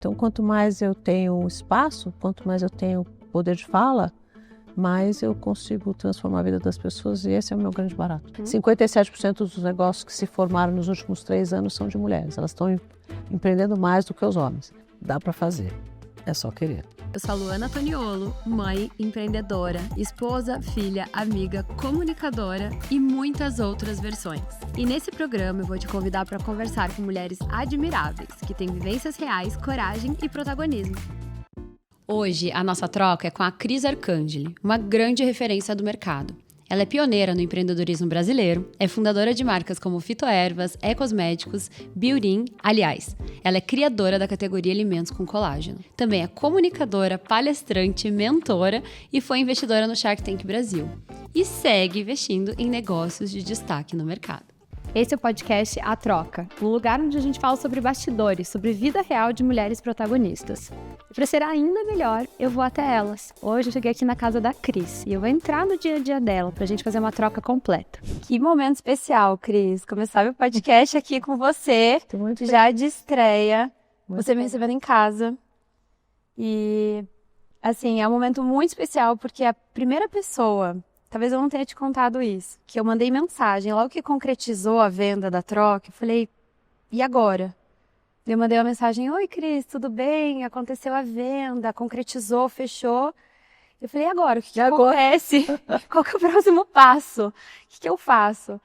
Então, quanto mais eu tenho espaço, quanto mais eu tenho poder de fala, mais eu consigo transformar a vida das pessoas, e esse é o meu grande barato. 57% dos negócios que se formaram nos últimos 3 anos são de mulheres. Elas estão empreendendo mais do que os homens. Dá para fazer, é só querer. Eu sou a Luana Toniolo, mãe, empreendedora, esposa, filha, amiga, comunicadora e muitas outras versões. E nesse programa eu vou te convidar para conversar com mulheres admiráveis, que têm vivências reais, coragem e protagonismo. Hoje, a nossa troca é com a Cris Arcangeli, uma grande referência do mercado. Ela é pioneira no empreendedorismo brasileiro, é fundadora de marcas como Fitoervas, Ecosméticos, Biorin. Aliás, ela é criadora da categoria Alimentos com Colágeno. Também é comunicadora, palestrante, mentora e foi investidora no Shark Tank Brasil. E segue investindo em negócios de destaque no mercado. Esse é o podcast A Troca, um lugar onde a gente fala sobre bastidores, sobre vida real de mulheres protagonistas. E para ser ainda melhor, eu vou até elas. Hoje eu cheguei aqui na casa da Cris e eu vou entrar no dia a dia dela pra gente fazer uma troca completa. Que momento especial, Cris, começar meu podcast aqui com você, já de estreia, você me recebendo em casa. E, assim, é um momento muito especial porque a primeira pessoa... Talvez eu não tenha te contado isso, que eu mandei mensagem, logo que concretizou a venda da troca, eu falei, e agora? Eu mandei uma mensagem, oi Cris, tudo bem? Aconteceu a venda, concretizou, fechou. Eu falei, e agora? O que acontece? Qual que é o próximo passo? O que eu faço?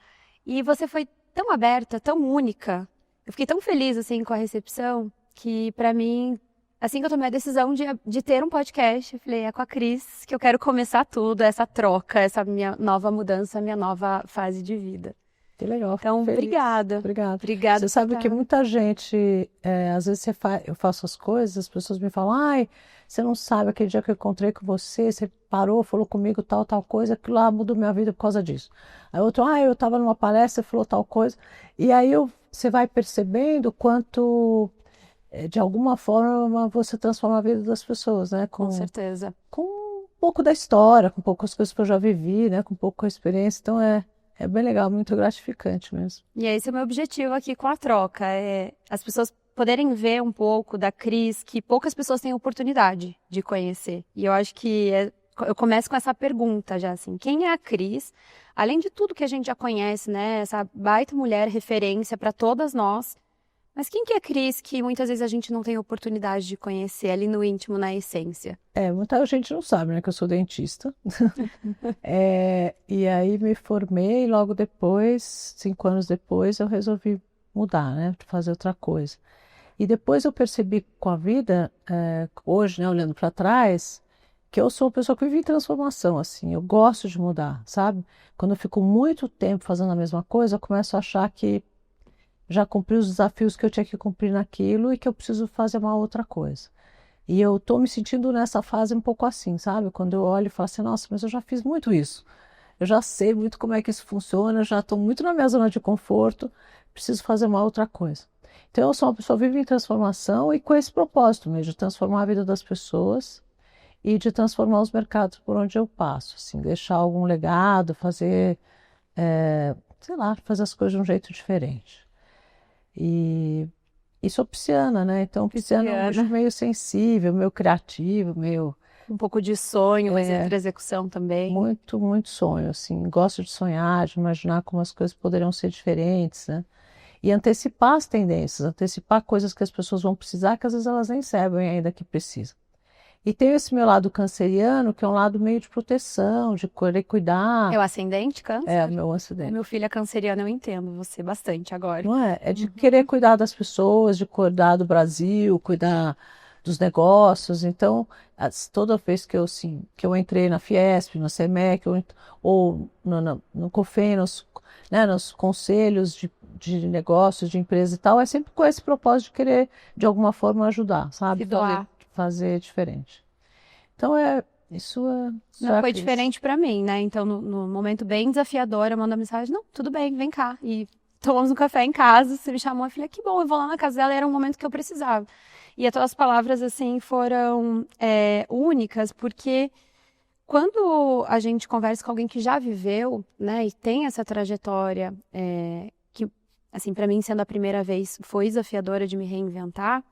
E você foi tão aberta, tão única, eu fiquei tão feliz assim com a recepção, que pra mim... Assim que eu tomei a decisão de ter um podcast, eu falei, é com a Cris que eu quero começar tudo, essa troca, essa minha nova mudança, minha nova fase de vida. Que legal. Então, obrigada. Obrigada. Você sabe que muita gente, às vezes eu faço as coisas, as pessoas me falam, ai, você não sabe, aquele dia que eu encontrei com você, você parou, falou comigo tal coisa, aquilo lá mudou minha vida por causa disso. Aí outro, eu estava numa palestra, você falou tal coisa. E aí você vai percebendo quanto... de alguma forma você transforma a vida das pessoas, né? Com certeza. Com um pouco da história, com poucas coisas que eu já vivi, né? Com um pouco da experiência. Então é bem legal, muito gratificante mesmo. E esse é o meu objetivo aqui com a troca, é as pessoas poderem ver um pouco da Cris, que poucas pessoas têm oportunidade de conhecer. E eu acho que eu começo com essa pergunta já, assim, quem é a Cris? Além de tudo que a gente já conhece, né? Essa baita mulher referência para todas nós. Mas quem que é a Cris que muitas vezes a gente não tem oportunidade de conhecer ali no íntimo, na essência? Muita gente não sabe, né, que eu sou dentista. E aí me formei e logo depois, 5 anos depois, eu resolvi mudar, né, fazer outra coisa. E depois eu percebi com a vida, hoje, né, olhando para trás, que eu sou uma pessoa que vive em transformação, assim, eu gosto de mudar, sabe? Quando eu fico muito tempo fazendo a mesma coisa, eu começo a achar que já cumpri os desafios que eu tinha que cumprir naquilo e que eu preciso fazer uma outra coisa. E eu tô me sentindo nessa fase um pouco assim, sabe? Quando eu olho e falo assim, nossa, mas eu já fiz muito isso. Eu já sei muito como é que isso funciona, eu já estou muito na minha zona de conforto, preciso fazer uma outra coisa. Então eu sou uma pessoa que vive em transformação e com esse propósito mesmo, de transformar a vida das pessoas e de transformar os mercados por onde eu passo, assim, deixar algum legado, fazer, sei lá, fazer as coisas de um jeito diferente. E sou pisciana, né? Então, pisciana é um bicho meio sensível, meio criativo, meio... Um pouco de sonho, mas entre execução também. Muito, muito sonho, assim. Gosto de sonhar, de imaginar como as coisas poderiam ser diferentes, né? E antecipar as tendências, antecipar coisas que as pessoas vão precisar, que às vezes elas nem sabem ainda que precisam. E tem esse meu lado canceriano, que é um lado meio de proteção, de querer cuidar. É o ascendente câncer? É, o meu ascendente. Meu filho é canceriano, eu entendo você bastante agora. Não é? É de querer cuidar das pessoas, de cuidar do Brasil, cuidar dos negócios. Então, toda vez que eu entrei na Fiesp, na CEMEC, ou no COFEN, nos conselhos de negócios, de empresa e tal, é sempre com esse propósito de querer, de alguma forma, ajudar, sabe? Se doar. Fazer diferente. Então, isso não foi diferente para mim, né? Então, no momento bem desafiador, eu mando a mensagem, não, tudo bem, vem cá. E tomamos um café em casa, você me chamou, eu falei, que bom, eu vou lá na casa dela, e era um momento que eu precisava. E as tuas palavras, assim, foram únicas, porque quando a gente conversa com alguém que já viveu, né, e tem essa trajetória, que, assim, para mim, sendo a primeira vez, foi desafiadora de me reinventar,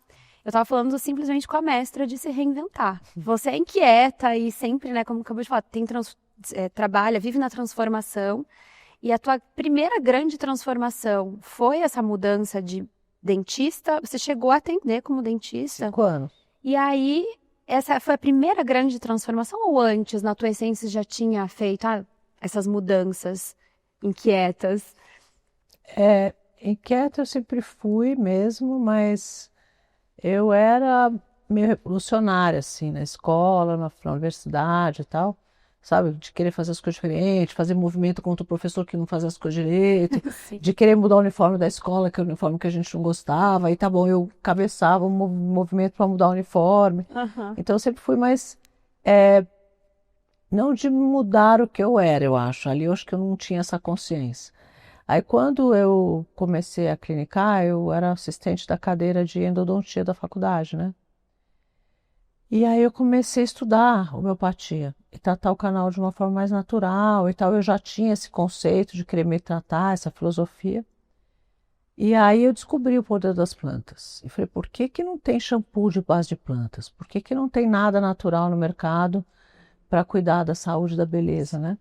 Eu tava falando simplesmente com a mestra de se reinventar. Você é inquieta e sempre, né, como acabou de falar, trabalha, vive na transformação. E a tua primeira grande transformação foi essa mudança de dentista? Você chegou a atender como dentista? 5 anos. E aí, essa foi a primeira grande transformação ou antes, na tua essência, já tinha feito essas mudanças inquietas? Inquieta eu sempre fui mesmo, mas eu era meio revolucionária, assim, na escola, na universidade e tal, sabe? De querer fazer as coisas diferentes, fazer movimento contra o professor que não fazia as coisas direito, de querer mudar o uniforme da escola, que é o uniforme que a gente não gostava, e tá bom, eu cabeçava um movimento para mudar o uniforme. Então eu sempre fui mais, não de mudar o que eu era, eu acho. Ali eu acho que eu não tinha essa consciência. Aí quando eu comecei a clinicar, eu era assistente da cadeira de endodontia da faculdade, né? E aí eu comecei a estudar homeopatia e tratar o canal de uma forma mais natural e tal. Eu já tinha esse conceito de querer me tratar, essa filosofia. E aí eu descobri o poder das plantas. E falei, por que que não tem shampoo de base de plantas? Por que que não tem nada natural no mercado para cuidar da saúde e da beleza, né?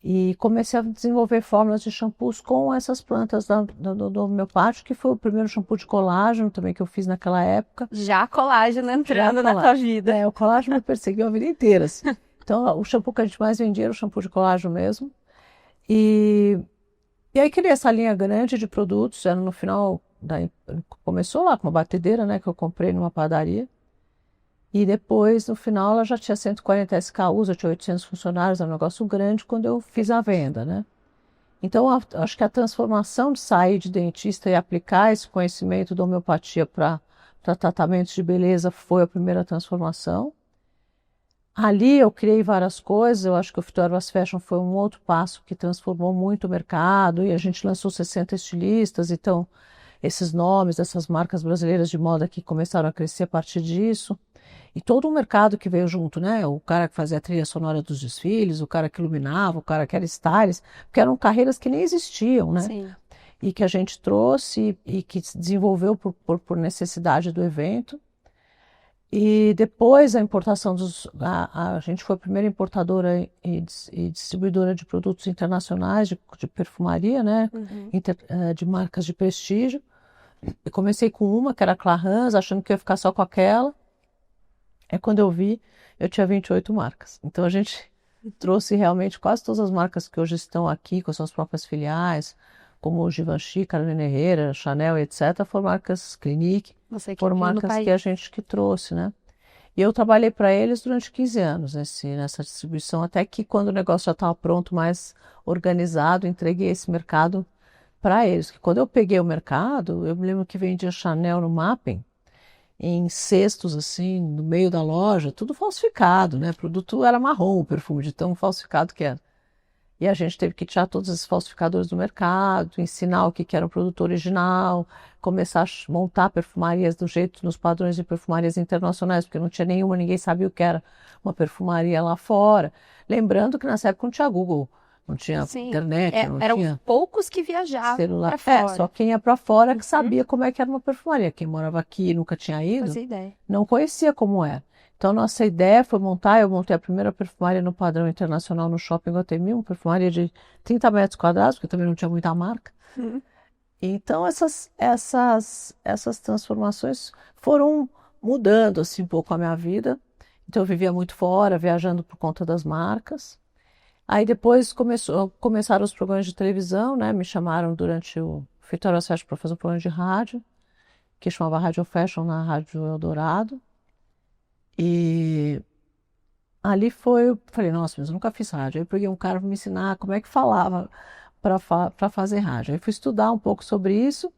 E comecei a desenvolver fórmulas de shampoos com essas plantas do homeopático, que foi o primeiro shampoo de colágeno também que eu fiz naquela época. Já colágeno entrando na tua vida. O colágeno me perseguiu a vida inteira, assim. Então, o shampoo que a gente mais vendia era o shampoo de colágeno mesmo. E aí criei essa linha grande de produtos, era no final, começou lá com uma batedeira, né, que eu comprei numa padaria. E depois, no final, ela já tinha 140 SKUs, eu tinha 800 funcionários, era um negócio grande quando eu fiz a venda, né? Então, acho que a transformação de sair de dentista e aplicar esse conhecimento da homeopatia para tratamentos de beleza foi a primeira transformação. Ali eu criei várias coisas, eu acho que o Phytoherbs Fashion foi um outro passo que transformou muito o mercado e a gente lançou 60 estilistas, então esses nomes dessas marcas brasileiras de moda que começaram a crescer a partir disso. E todo um mercado que veio junto, né? O cara que fazia a trilha sonora dos desfiles, o cara que iluminava, o cara que era stylist, porque eram carreiras que nem existiam, né? Sim. E que a gente trouxe e que se desenvolveu por necessidade do evento. E depois a importação a gente foi a primeira importadora e distribuidora de produtos internacionais de perfumaria, né? De marcas de prestígio. Eu comecei com uma, que era a Clarins, achando que eu ia ficar só com aquela. Quando eu vi, eu tinha 28 marcas. Então a gente trouxe realmente quase todas as marcas que hoje estão aqui, com as suas próprias filiais, como o Givenchy, Carolina Herrera, Chanel, etc., foram marcas Clinique, foram marcas que a gente que trouxe, né? E eu trabalhei para eles durante 15 anos nessa distribuição, até que quando o negócio já estava pronto, mais organizado, entreguei esse mercado para eles. Que quando eu peguei o mercado, eu me lembro que vendia Chanel no Mapping, em cestos, assim, no meio da loja, tudo falsificado, né? O produto era marrom, o perfume, de tão falsificado que era. E a gente teve que tirar todos esses falsificadores do mercado, ensinar o que era um produto original, começar a montar perfumarias do jeito, nos padrões de perfumarias internacionais, porque não tinha nenhuma, ninguém sabia o que era uma perfumaria lá fora. Lembrando que nessa época não tinha Google, não tinha internet, não eram tinha poucos que viajavam celular. para fora. Só quem ia para fora que sabia como é que era uma perfumaria. Quem morava aqui e nunca tinha ido, Fazia ideia. não conhecia como era. Então, nossa ideia foi eu montei a primeira perfumaria no padrão internacional no Shopping Guatemi, uma perfumaria de 30 metros quadrados, porque também não tinha muita marca. Então, essas transformações foram mudando assim, um pouco a minha vida. Então, eu vivia muito fora, viajando por conta das marcas. Aí depois começaram os programas de televisão, né? Me chamaram durante o Phytoherbs Fashion para fazer um programa de rádio, que chamava Rádio Fashion na Rádio Eldorado. E ali eu falei, nossa, mas eu nunca fiz rádio. Aí eu peguei um cara para me ensinar como é que falava para fazer rádio. Aí fui estudar um pouco sobre isso.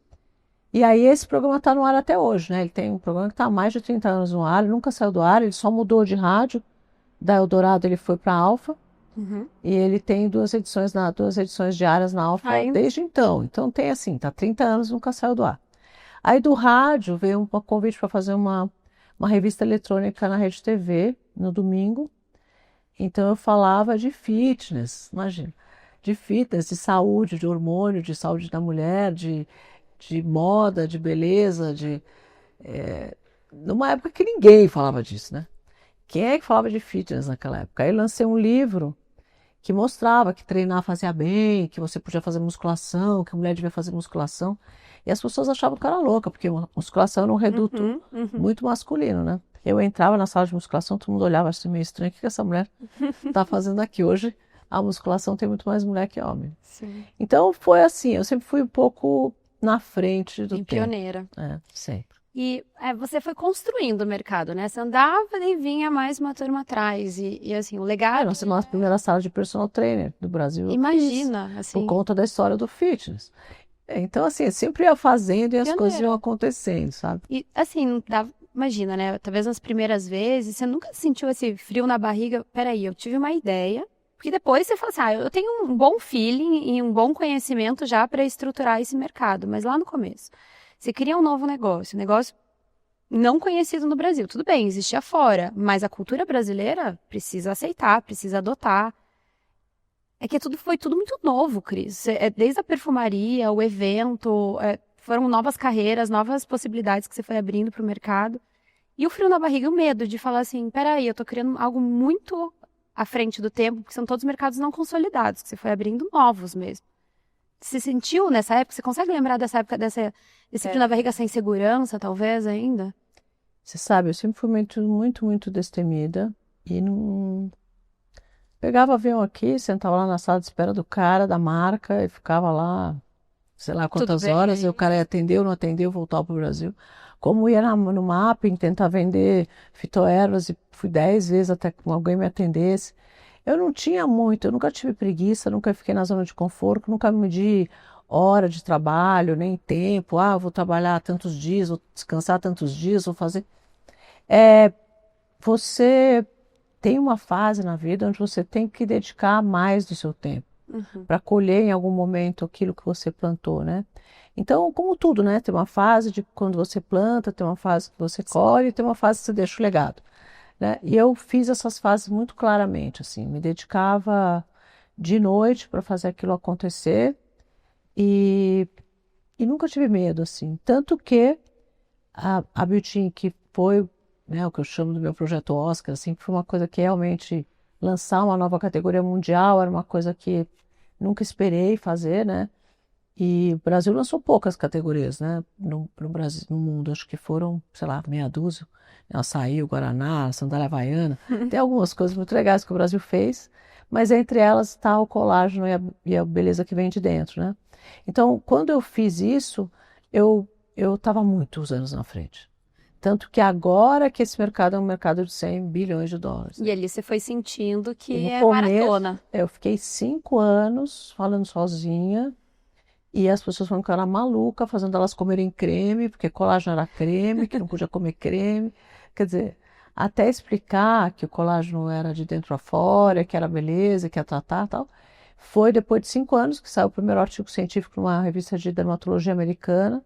E aí esse programa está no ar até hoje, né? Ele tem um programa que está há mais de 30 anos no ar, ele nunca saiu do ar, ele só mudou de rádio. Da Eldorado ele foi para a Alfa. E ele tem duas edições diárias na Alfa desde então. Então tem assim, tá 30 anos, nunca saiu do ar. Aí do rádio veio um convite para fazer uma revista eletrônica na Rede TV, no domingo. Então eu falava de fitness, imagina, de fitness, de saúde, de hormônio, de saúde da mulher, de moda, de beleza, numa época que ninguém falava disso, né? Quem é que falava de fitness naquela época? Aí eu lancei um livro que mostrava que treinar fazia bem, que você podia fazer musculação, que a mulher devia fazer musculação. E as pessoas achavam que eu era louca, porque musculação era um reduto muito masculino, né? Eu entrava na sala de musculação, todo mundo olhava assim meio estranho, o que essa mulher está fazendo aqui? Hoje a musculação tem muito mais mulher que homem. Sim. Então foi assim, eu sempre fui um pouco na frente do tempo. Pioneira. Sempre. E você foi construindo o mercado, né? Você andava e vinha mais uma turma atrás. E assim, o legado... Nós temos a primeira sala de personal trainer do Brasil. Imagina, assim... Por conta da história do fitness. Então, assim, eu sempre ia fazendo e as coisas iam acontecendo, sabe? E, assim, imagina, né? Talvez nas primeiras vezes, você nunca sentiu esse frio na barriga. Peraí, eu tive uma ideia. Porque depois você fala assim, eu tenho um bom feeling e um bom conhecimento já para estruturar esse mercado. Mas lá no começo... Você cria um novo negócio, um negócio não conhecido no Brasil. Tudo bem, existia fora, mas a cultura brasileira precisa aceitar, precisa adotar. É que foi tudo muito novo, Cris. Desde a perfumaria, o evento, foram novas carreiras, novas possibilidades que você foi abrindo para o mercado. E o frio na barriga, o medo de falar assim, peraí, eu estou criando algo muito à frente do tempo, porque são todos mercados não consolidados, que você foi abrindo novos mesmo. Você sentiu nessa época? Você consegue lembrar dessa época, desse frio na barriga, essa insegurança, talvez, ainda? Você sabe, eu sempre fui muito destemida e não... Pegava avião aqui, sentava lá na sala de espera do cara, da marca, e ficava lá, sei lá quantas horas, e o cara atendeu, não atendeu, voltava para o Brasil. Como ia no mapping, tentar vender fitoervas, e fui 10 vezes até que alguém me atendesse. Eu não tinha muito, eu nunca tive preguiça, nunca fiquei na zona de conforto, nunca me medi hora de trabalho, nem tempo. Vou trabalhar tantos dias, vou descansar tantos dias, vou fazer. Você tem uma fase na vida onde você tem que dedicar mais do seu tempo para colher em algum momento aquilo que você plantou, né? Então, como tudo, né? Tem uma fase de quando você planta, tem uma fase que você colhe, tem uma fase que você deixa o legado. Né? E eu fiz essas fases muito claramente, assim, me dedicava de noite para fazer aquilo acontecer e nunca tive medo, assim. Tanto que a Beauty, que foi, né, o que eu chamo do meu projeto Oscar, assim, foi uma coisa que realmente lançar uma nova categoria mundial era uma coisa que nunca esperei fazer, né? E o Brasil lançou poucas categorias, né? No Brasil, no mundo, acho que foram, sei lá, meia dúzia. Açaí, o Guaraná, a sandália havaiana. Tem algumas coisas muito legais que o Brasil fez, mas entre elas está o colágeno e a beleza que vem de dentro, né? Então, quando eu fiz isso, eu estava muitos anos na frente. Tanto que agora que esse mercado é um mercado de 100 bilhões de dólares. E ali você foi sentindo que no começo, maratona. Eu fiquei 5 anos falando sozinha. E as pessoas falaram que eu era maluca, fazendo elas comerem creme, porque colágeno era creme, que não podia comer creme. Quer dizer, até explicar que o colágeno era de dentro a fora, que era beleza, que ia tratar e tal. Foi depois de 5 anos que saiu o primeiro artigo científico numa revista de dermatologia americana,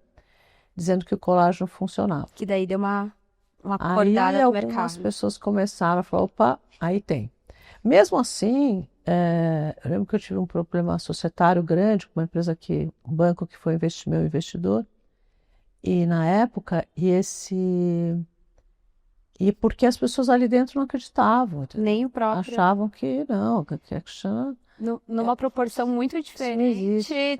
dizendo que o colágeno funcionava. Que daí deu uma acordada no mercado. Aí algumas pessoas começaram a falar, opa, aí tem. Mesmo assim, eu lembro que eu tive um problema societário grande com uma empresa um banco que foi meu investidor, e na época, e porque as pessoas ali dentro não acreditavam. Nem o próprio. Achavam que não, que Action... Numa proporção muito diferente,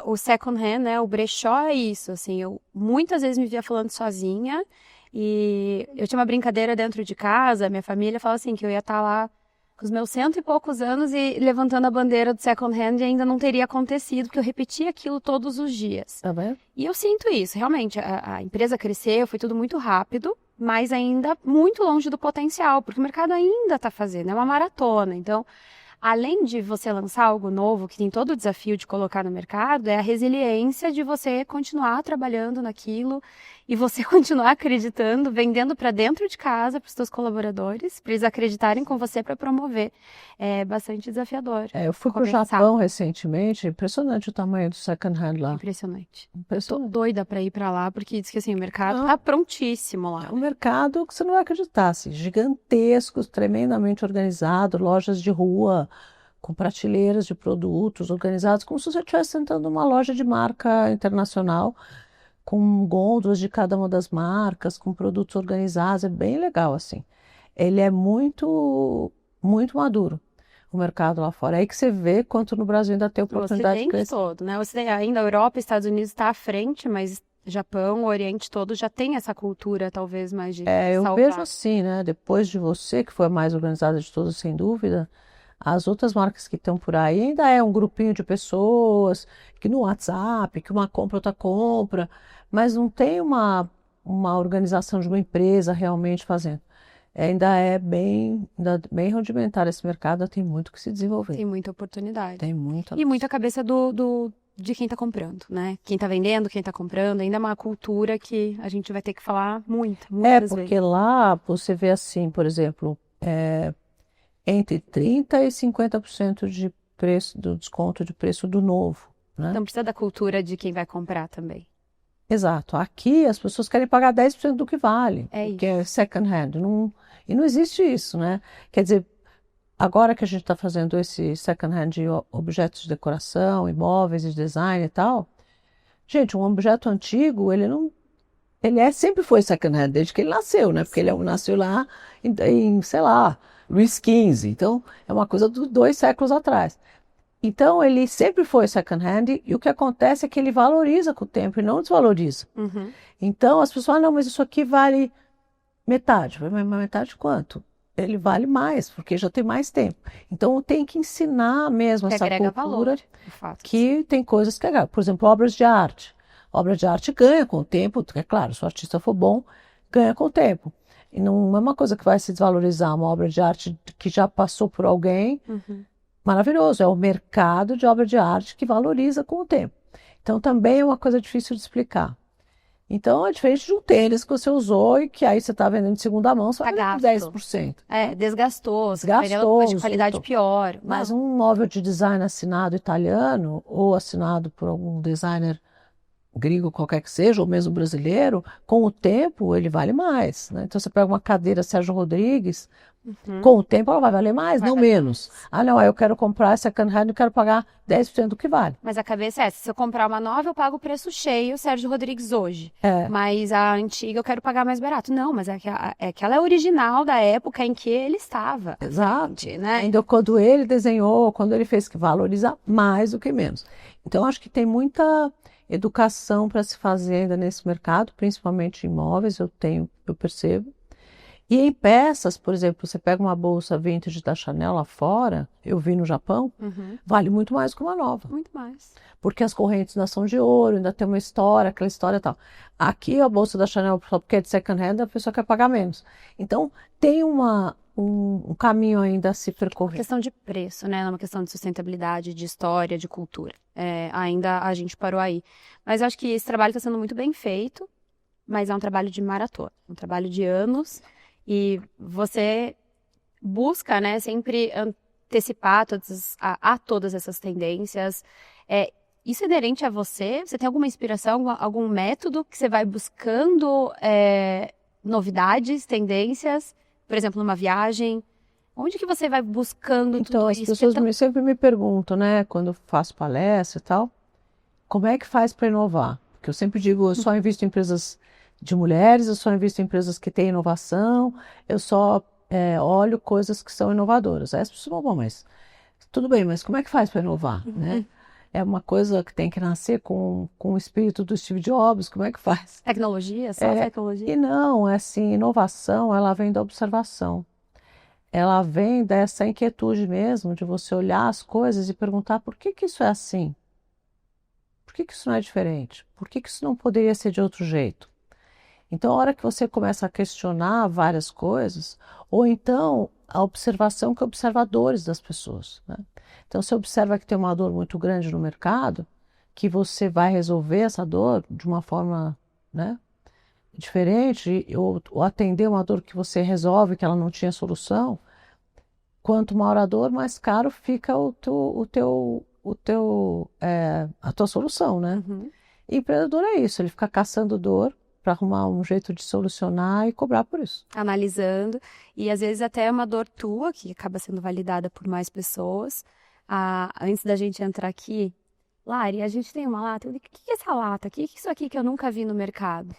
o second hand, né, o brechó é isso, assim, eu muitas vezes me via falando sozinha, e eu tinha uma brincadeira dentro de casa, minha família fala assim, que eu ia estar lá com os meus 100 e poucos anos e levantando a bandeira do second hand e ainda não teria acontecido, porque eu repetia aquilo todos os dias. Tá vendo? E eu sinto isso, realmente, a empresa cresceu, foi tudo muito rápido, mas ainda muito longe do potencial, porque o mercado ainda está fazendo, é uma maratona, então... Além de você lançar algo novo, que tem todo o desafio de colocar no mercado, é a resiliência de você continuar trabalhando naquilo e você continuar acreditando, vendendo para dentro de casa, para os seus colaboradores, para eles acreditarem com você para promover. É bastante desafiador. Eu fui para o Japão recentemente, impressionante o tamanho do second hand lá. Impressionante. Tô doida para ir para lá, porque diz que assim, o mercado está prontíssimo lá. É um mercado que você não vai acreditar, assim, gigantesco, tremendamente organizado, lojas de rua, com prateleiras de produtos organizados, como se você estivesse entrando numa loja de marca internacional, com gôndolas de cada uma das marcas, com produtos organizados, é bem legal, assim. Ele é muito, muito maduro, o mercado lá fora. É aí que você vê quanto no Brasil ainda tem O oportunidade de Ocidente crescer. todo, né? Ainda a Europa, Estados Unidos está à frente, mas Japão, o Oriente todo já tem essa cultura, talvez, mais de Eu vejo salvar. assim, né? Depois de você, que foi a mais organizada de todas, sem dúvida, as outras marcas que estão por aí ainda é um grupinho de pessoas que no WhatsApp, que uma compra, outra compra, mas não tem uma organização de uma empresa realmente fazendo. Ainda bem rudimentar esse mercado, tem muito que se desenvolver. Tem muita oportunidade. Tem muito. E muita cabeça de quem está comprando, né? Quem está vendendo, quem está comprando, ainda é uma cultura que a gente vai ter que falar muitas Porque vezes. lá você vê assim, por exemplo, entre 30% e 50% de preço, do desconto de preço do novo, né? Então precisa da cultura de quem vai comprar também. Exato. Aqui as pessoas querem pagar 10% do que vale, É que é isso. second hand. Não, e não existe isso, né? Quer dizer, agora que a gente está fazendo esse second hand de objetos de decoração, imóveis e design e tal, gente, um objeto antigo, ele não, sempre foi second hand desde que ele nasceu, né? Porque ele nasceu lá sei lá, Luís XV. Então, é uma coisa de 2 séculos atrás. Então, ele sempre foi second hand e o que acontece é que ele valoriza com o tempo e não desvaloriza. Uhum. Então, as pessoas falam, não, mas isso aqui vale metade. Eu falei, mas metade de quanto? Ele vale mais, porque já tem mais tempo. Então, tem que ensinar mesmo Que essa agrega cultura valor, de fato. que tem coisas que agregam. Por exemplo, obras de arte. Obra de arte ganha com o tempo, é claro, se o artista for bom, ganha com o tempo. E não é uma coisa que vai se desvalorizar, uma obra de arte que já passou por alguém, Uhum. maravilhoso. É o mercado de obra de arte que valoriza com o tempo. Então, também é uma coisa difícil de explicar. Então, é diferente de um tênis que você usou e que aí você está vendendo de segunda mão, você vai vender por 10%. Desgastou, você vai vender uma de qualidade pior. Mas um móvel de design assinado italiano ou assinado por algum designer gringo, qualquer que seja, ou mesmo brasileiro, com o tempo ele vale mais, né? Então você pega uma cadeira Sérgio Rodrigues, com o tempo ela vai valer mais, não menos. Ah, não, aí eu quero comprar essa second-hand e quero pagar 10% do que vale. Mas a cabeça é essa, se eu comprar uma nova, eu pago o preço cheio, Sérgio Rodrigues hoje. Mas a antiga eu quero pagar mais barato. Não, mas é que ela é original da época em que ele estava. Exato. Né? Ainda quando ele desenhou, quando ele fez, que valoriza mais do que menos. Então, acho que tem muita educação para se fazer ainda nesse mercado, principalmente em imóveis, eu percebo. E em peças, por exemplo, você pega uma bolsa vintage da Chanel lá fora, eu vi no Japão, vale muito mais que uma nova. Muito mais. Porque as correntes ainda são de ouro, ainda tem uma história, aquela história e tal. Aqui a bolsa da Chanel, só porque é de second hand, a pessoa quer pagar menos. Então, tem um caminho ainda a se percorrer. Uma questão de preço, né? Não é uma questão de sustentabilidade, de história, de cultura. Ainda a gente parou aí. Mas eu acho que esse trabalho está sendo muito bem feito, mas é um trabalho de maratona, um trabalho de anos. E você busca, né, sempre antecipar todas essas tendências. Isso é inerente a você? Você tem alguma inspiração, algum método que você vai buscando novidades, tendências? Por exemplo, numa viagem? Onde que você vai buscando tudo então, isso? As pessoas sempre me perguntam, né, quando eu faço palestra e tal, como é que faz para inovar? Porque eu sempre digo, eu só invisto em empresas de mulheres, eu só invisto em empresas que têm inovação, eu só olho coisas que são inovadoras. Aí as pessoas falam, bom, mas tudo bem, mas como é que faz para inovar, né? É uma coisa que tem que nascer com o espírito do Steve Jobs, como é que faz? Tecnologia, só tecnologia? E não, é assim, inovação, ela vem da observação. Ela vem dessa inquietude mesmo, de você olhar as coisas e perguntar por que isso é assim? Por que isso não é diferente? Por que isso não poderia ser de outro jeito? Então, a hora que você começa a questionar várias coisas, ou então a observação que observadores das pessoas, né? Então, você observa que tem uma dor muito grande no mercado, que você vai resolver essa dor de uma forma, né, diferente, ou atender uma dor que você resolve, que ela não tinha solução. Quanto maior a dor, mais caro fica a tua solução, né? E empreendedor é isso, ele fica caçando dor para arrumar um jeito de solucionar e cobrar por isso. Analisando, e às vezes até é uma dor tua, que acaba sendo validada por mais pessoas. Antes da gente entrar aqui, Lari, a gente tem uma lata. Eu falei, o que é essa lata? O que é isso aqui que eu nunca vi no mercado?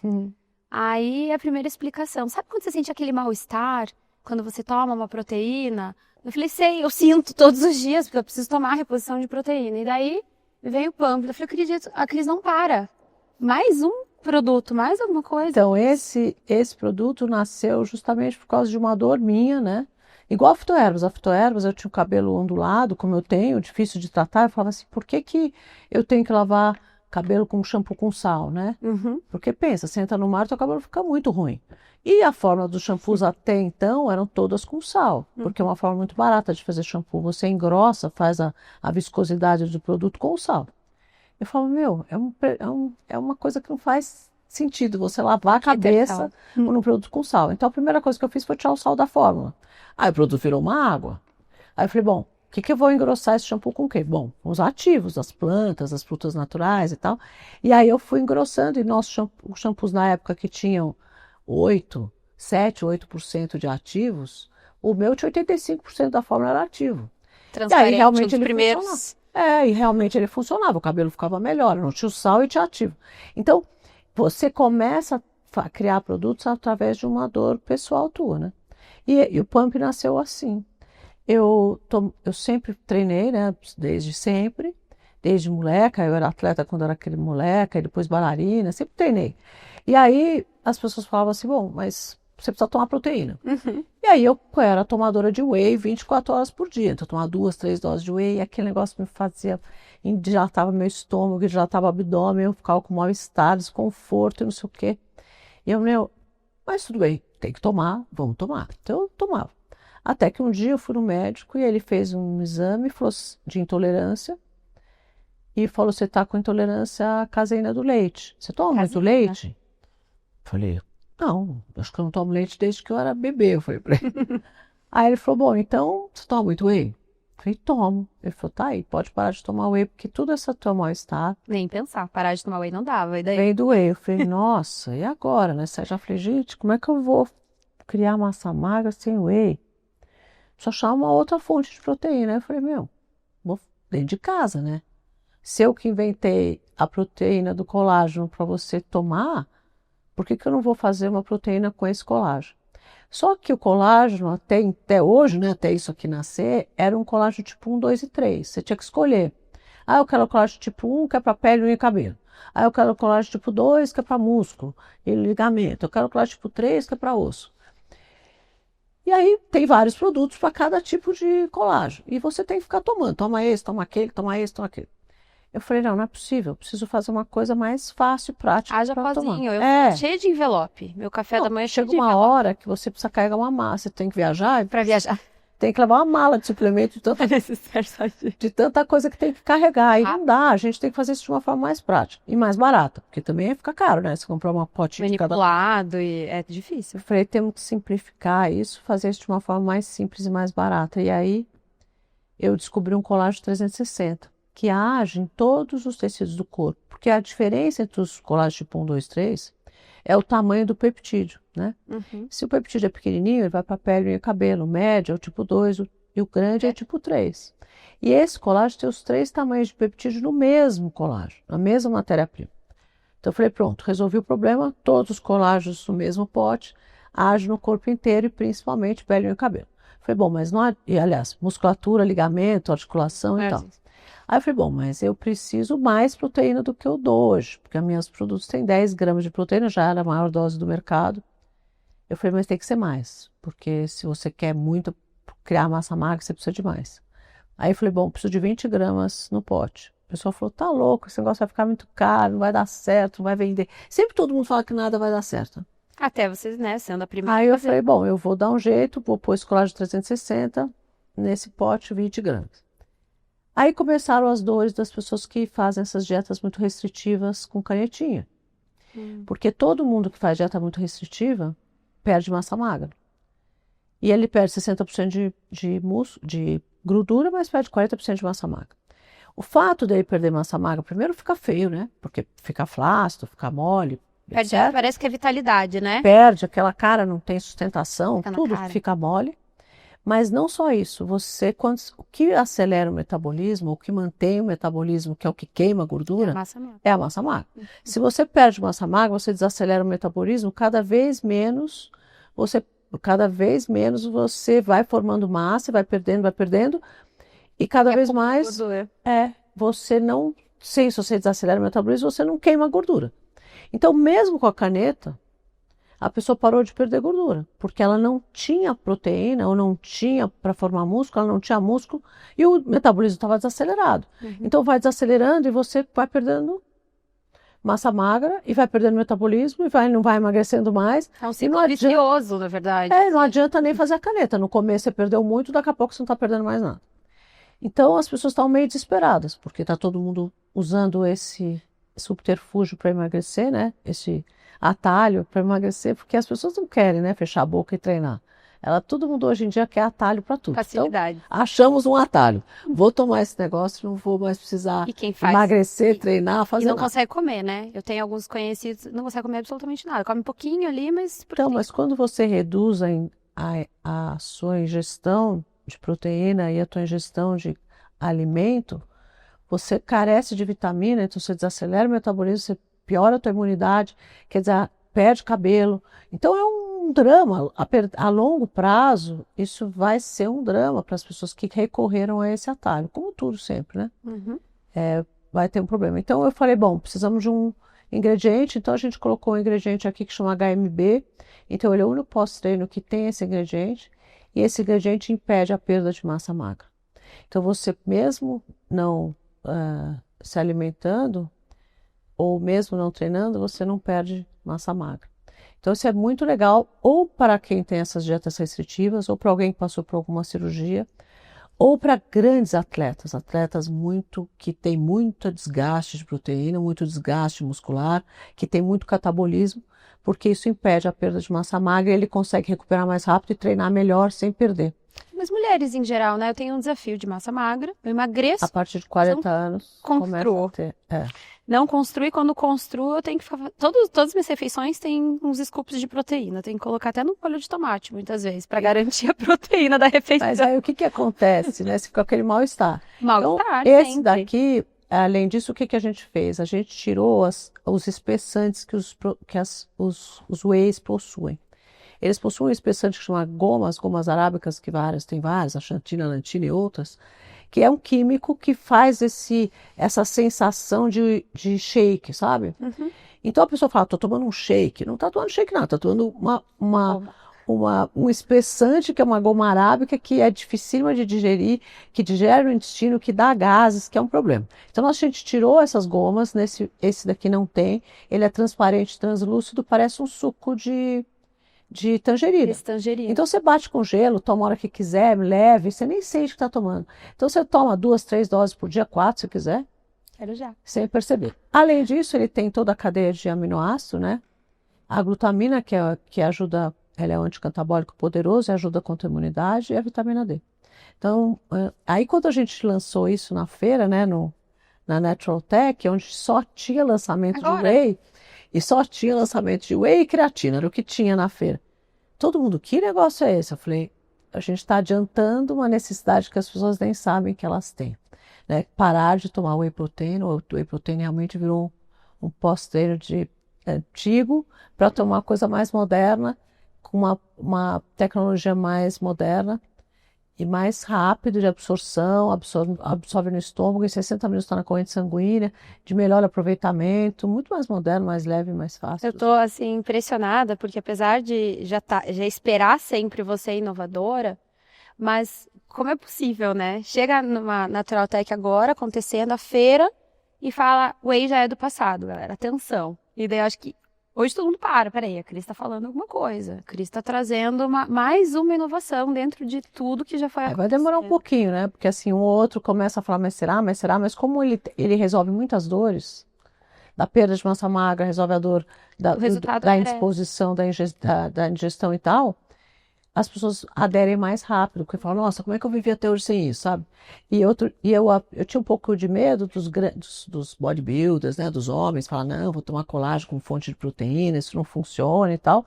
Aí a primeira explicação. Sabe quando você sente aquele mal-estar? Quando você toma uma proteína? Eu falei, sei, eu sinto todos os dias, porque eu preciso tomar a reposição de proteína. E daí veio o pump. Eu falei, acredito, a Cris não para. Mais um produto, mais alguma coisa. Então, esse produto nasceu justamente por causa de uma dor minha, né? Igual a fitoervas. A fitoervas, eu tinha o cabelo ondulado, como eu tenho, difícil de tratar. Eu falava assim, por que eu tenho que lavar cabelo com shampoo com sal, né? Porque pensa, você entra no mar, teu cabelo fica muito ruim. E a forma dos shampoos até então eram todas com sal, porque é uma forma muito barata de fazer shampoo. Você engrossa, faz a viscosidade do produto com o sal. Eu falo, meu, é uma coisa que não faz sentido você lavar a cabeça num produto com sal. Então a primeira coisa que eu fiz foi tirar o sal da fórmula. Aí o produto virou uma água. Aí eu falei, bom, o que eu vou engrossar esse shampoo com o quê? Bom, os ativos, as plantas, as frutas naturais e tal. E aí eu fui engrossando, e nossos shampoos na época que tinham 7, 8% de ativos, o meu tinha 85% da fórmula era ativo. E aí realmente ele primeiros. e realmente ele funcionava, o cabelo ficava melhor, não tinha o sal e tinha ativo. Então, você começa a criar produtos através de uma dor pessoal tua, né? E o Pump nasceu assim. Eu sempre treinei, né? Desde sempre, desde moleca. Eu era atleta quando era aquele moleca, e depois bailarina, sempre treinei. E aí as pessoas falavam assim, bom, mas você precisa tomar proteína. E aí eu era tomadora de whey 24 horas por dia. Então eu tomava 2, 3 doses de whey, e aquele negócio me fazia, dilatava meu estômago, dilatava o abdômen, eu ficava com mal-estar, desconforto e não sei o quê. E mas tudo bem, tem que tomar, vamos tomar. Então eu tomava. Até que um dia eu fui no médico e ele fez um exame de intolerância e falou, você está com intolerância à caseína do leite. Você toma muito leite? Falei, não, acho que eu não tomo leite desde que eu era bebê, eu falei pra ele. Aí ele falou, bom, então você toma muito whey? Falei, tomo. Ele falou, tá aí, pode parar de tomar whey, porque tudo essa tua mal-estar... Nem pensar, parar de tomar whey não dava. E daí? Vem do whey. Eu falei, nossa, e agora, né? Eu já falei, gente, como é que eu vou criar massa magra sem whey? Só achar uma outra fonte de proteína. Aí eu falei, meu, vou dentro de casa, né? Se eu que inventei a proteína do colágeno para você tomar, por que eu não vou fazer uma proteína com esse colágeno? Só que o colágeno, até hoje, né, até isso aqui nascer, era um colágeno tipo 1, 2 e 3. Você tinha que escolher. Ah, eu quero o colágeno tipo 1, que é para pele, unha e cabelo. Ah, eu quero o colágeno tipo 2, que é para músculo e ligamento. Eu quero o colágeno tipo 3, que é para osso. E aí tem vários produtos para cada tipo de colágeno. E você tem que ficar tomando. Toma esse, toma aquele, toma esse, toma aquele. Eu falei, não é possível, eu preciso fazer uma coisa mais fácil, prática. Haja pozinho, cheio de envelope. Meu café da manhã é cheio de envelope. Chega uma hora que você precisa carregar uma mala, você tem que viajar. Para viajar. Tem que levar uma mala de suplemento de tanta coisa que tem que carregar. Aí não dá, a gente tem que fazer isso de uma forma mais prática e mais barata, porque também fica caro, né? Se comprar uma potinha de cada... Manipulado e é difícil. Eu falei, temos que simplificar isso, fazer isso de uma forma mais simples e mais barata. E aí eu descobri um colágeno 360. Que age em todos os tecidos do corpo. Porque a diferença entre os colágenos tipo 1, 2, 3 é o tamanho do peptídeo, né? Se o peptídeo é pequenininho, ele vai para a pele e o cabelo. O médio é o tipo 2 e o grande é o tipo 3. E esse colágeno tem os 3 tamanhos de peptídeo no mesmo colágeno, na mesma matéria-prima. Então eu falei, pronto, resolvi o problema, todos os colágenos no mesmo pote, agem no corpo inteiro e principalmente pele e cabelo. Eu falei, bom, mas não há... E, aliás, musculatura, ligamento, articulação e tal. Aí eu falei, bom, mas eu preciso mais proteína do que eu dou hoje, porque os meus produtos têm 10 gramas de proteína, já era a maior dose do mercado. Eu falei, mas tem que ser mais, porque se você quer muito criar massa magra, você precisa de mais. Aí eu falei, bom, preciso de 20 gramas no pote. O pessoal falou, tá louco, esse negócio vai ficar muito caro, não vai dar certo, não vai vender. Sempre todo mundo fala que nada vai dar certo. Até vocês, né, sendo a primeira. Aí eu falei, bom, eu vou dar um jeito, vou pôr esse colágeno 360 nesse pote 20 gramas. Aí começaram as dores das pessoas que fazem essas dietas muito restritivas com canetinha. Porque todo mundo que faz dieta muito restritiva perde massa magra. E ele perde 60% de gordura, mas perde 40% de massa magra. O fato dele perder massa magra, primeiro fica feio, né? Porque fica flácido, fica mole, perde, etc. Parece que é vitalidade, né? Perde, aquela cara não tem sustentação, tudo fica mole. Mas não só isso, o que acelera o metabolismo, o que mantém o metabolismo, que é o que queima a É a gordura, massa magra. é a massa magra. Se você perde massa magra, você desacelera o metabolismo, cada vez menos você vai formando massa, vai perdendo, e cada vez Acumula mais gordura. você não, se você desacelera o metabolismo, você não queima a gordura. Então, mesmo com a caneta, a pessoa parou de perder gordura, porque ela não tinha proteína, ou não tinha para formar músculo, ela não tinha músculo, e o metabolismo estava desacelerado. Então vai desacelerando e você vai perdendo massa magra, e vai perdendo metabolismo, e não vai emagrecendo mais. É um E ciclo vicioso, na verdade. não adianta nem fazer a caneta. No começo você perdeu muito, daqui a pouco você não está perdendo mais nada. Então as pessoas estão meio desesperadas, porque está todo mundo usando esse subterfúgio para emagrecer, né? Esse atalho para emagrecer, porque as pessoas não querem, né? Fechar a boca e treinar. Todo mundo hoje em dia quer atalho para tudo. Facilidade. Então, achamos um atalho. Vou tomar esse negócio, não vou mais precisar E quem faz? emagrecer, treinar, fazer E não nada. consegue comer, né? Eu tenho alguns conhecidos, não consegue comer absolutamente nada. Come um pouquinho ali, mas... Então, mas quando você reduz a sua ingestão de proteína e a tua ingestão de alimento, você carece de vitamina, então você desacelera o metabolismo, você piora a tua imunidade, quer dizer, perde cabelo. Então é um drama. A longo prazo, isso vai ser um drama para as pessoas que recorreram a esse atalho, como tudo sempre, né? Vai ter um problema. Então eu falei, bom, precisamos de um ingrediente, então a gente colocou um ingrediente aqui que chama HMB, então ele é o único pós-treino que tem esse ingrediente, e esse ingrediente impede a perda de massa magra. Então você mesmo não se alimentando, ou mesmo não treinando, você não perde massa magra. Então isso é muito legal, ou para quem tem essas dietas restritivas, ou para alguém que passou por alguma cirurgia, ou para grandes atletas, que têm muito desgaste de proteína, muito desgaste muscular, que tem muito catabolismo, porque isso impede a perda de massa magra e ele consegue recuperar mais rápido e treinar melhor sem perder. Mas mulheres em geral, né? Eu tenho um desafio de massa magra, eu emagreço. A partir de 40 anos, começa a ter. Não construo, e quando construo, eu tenho que ficar... Todas as minhas refeições têm uns scoops de proteína. Eu tenho que colocar até no molho de tomate, muitas vezes, para garantir a proteína da refeição. Mas aí o que acontece, né? Você fica com aquele mal-estar. Mal-estar, então, esse sempre. daqui, além disso, o que a gente fez? A gente tirou os espessantes que os wheys possuem. Eles possuem um espessante que chama gomas arábicas, que tem várias, a xantina, a lantina e outras, que é um químico que faz essa sensação de shake, sabe? Então a pessoa fala, estou tomando um shake. Não está tomando shake, não, está tomando um espessante, que é uma goma arábica, que é dificílima de digerir, que digere no intestino, que dá gases, que é um problema. Então a gente tirou essas gomas, esse daqui não tem, ele é transparente, translúcido, parece um suco de tangerina. Então você bate com gelo, toma a hora que quiser, leve, você nem sente que está tomando. Então você toma 2, 3 doses por dia, 4 se quiser. Quero já. Sem perceber. Além disso, ele tem toda a cadeia de aminoácido, né? A glutamina, que ajuda, ela é um anticatabólico poderoso e ajuda contra a imunidade, e a vitamina D. Então, aí quando a gente lançou isso na feira, né, na Natural Tech, onde só tinha lançamento de whey, e só tinha lançamento de whey e creatina, era o que tinha na feira. Todo mundo, que negócio é esse? Eu falei, a gente está adiantando uma necessidade que as pessoas nem sabem que elas têm. Né? Parar de tomar whey protein, o whey protein realmente virou um pós-treino antigo para tomar uma coisa mais moderna, com uma tecnologia mais moderna e mais rápido de absorção, absorve no estômago, em 60 minutos está na corrente sanguínea, de melhor aproveitamento, muito mais moderno, mais leve, mais fácil. Eu tô, assim, impressionada, porque apesar de já esperar sempre você inovadora, mas como é possível, né? Chega numa Natural Tech agora, acontecendo a feira, e fala, o whey já é do passado, galera, atenção. E daí eu acho que hoje todo mundo peraí, a Cris está falando alguma coisa. A Cris está trazendo mais uma inovação dentro de tudo que já foi acontecendo. Vai demorar um pouquinho, né? Porque assim, um ou outro começa a falar, mas será? Mas como ele resolve muitas dores, da perda de massa magra, resolve a dor da indisposição, da ingestão e tal, as pessoas aderem mais rápido, porque falam, nossa, como é que eu vivi até hoje sem isso, sabe? E eu tinha um pouco de medo dos bodybuilders, né, dos homens, falar, não, vou tomar colágeno com fonte de proteína, isso não funciona e tal.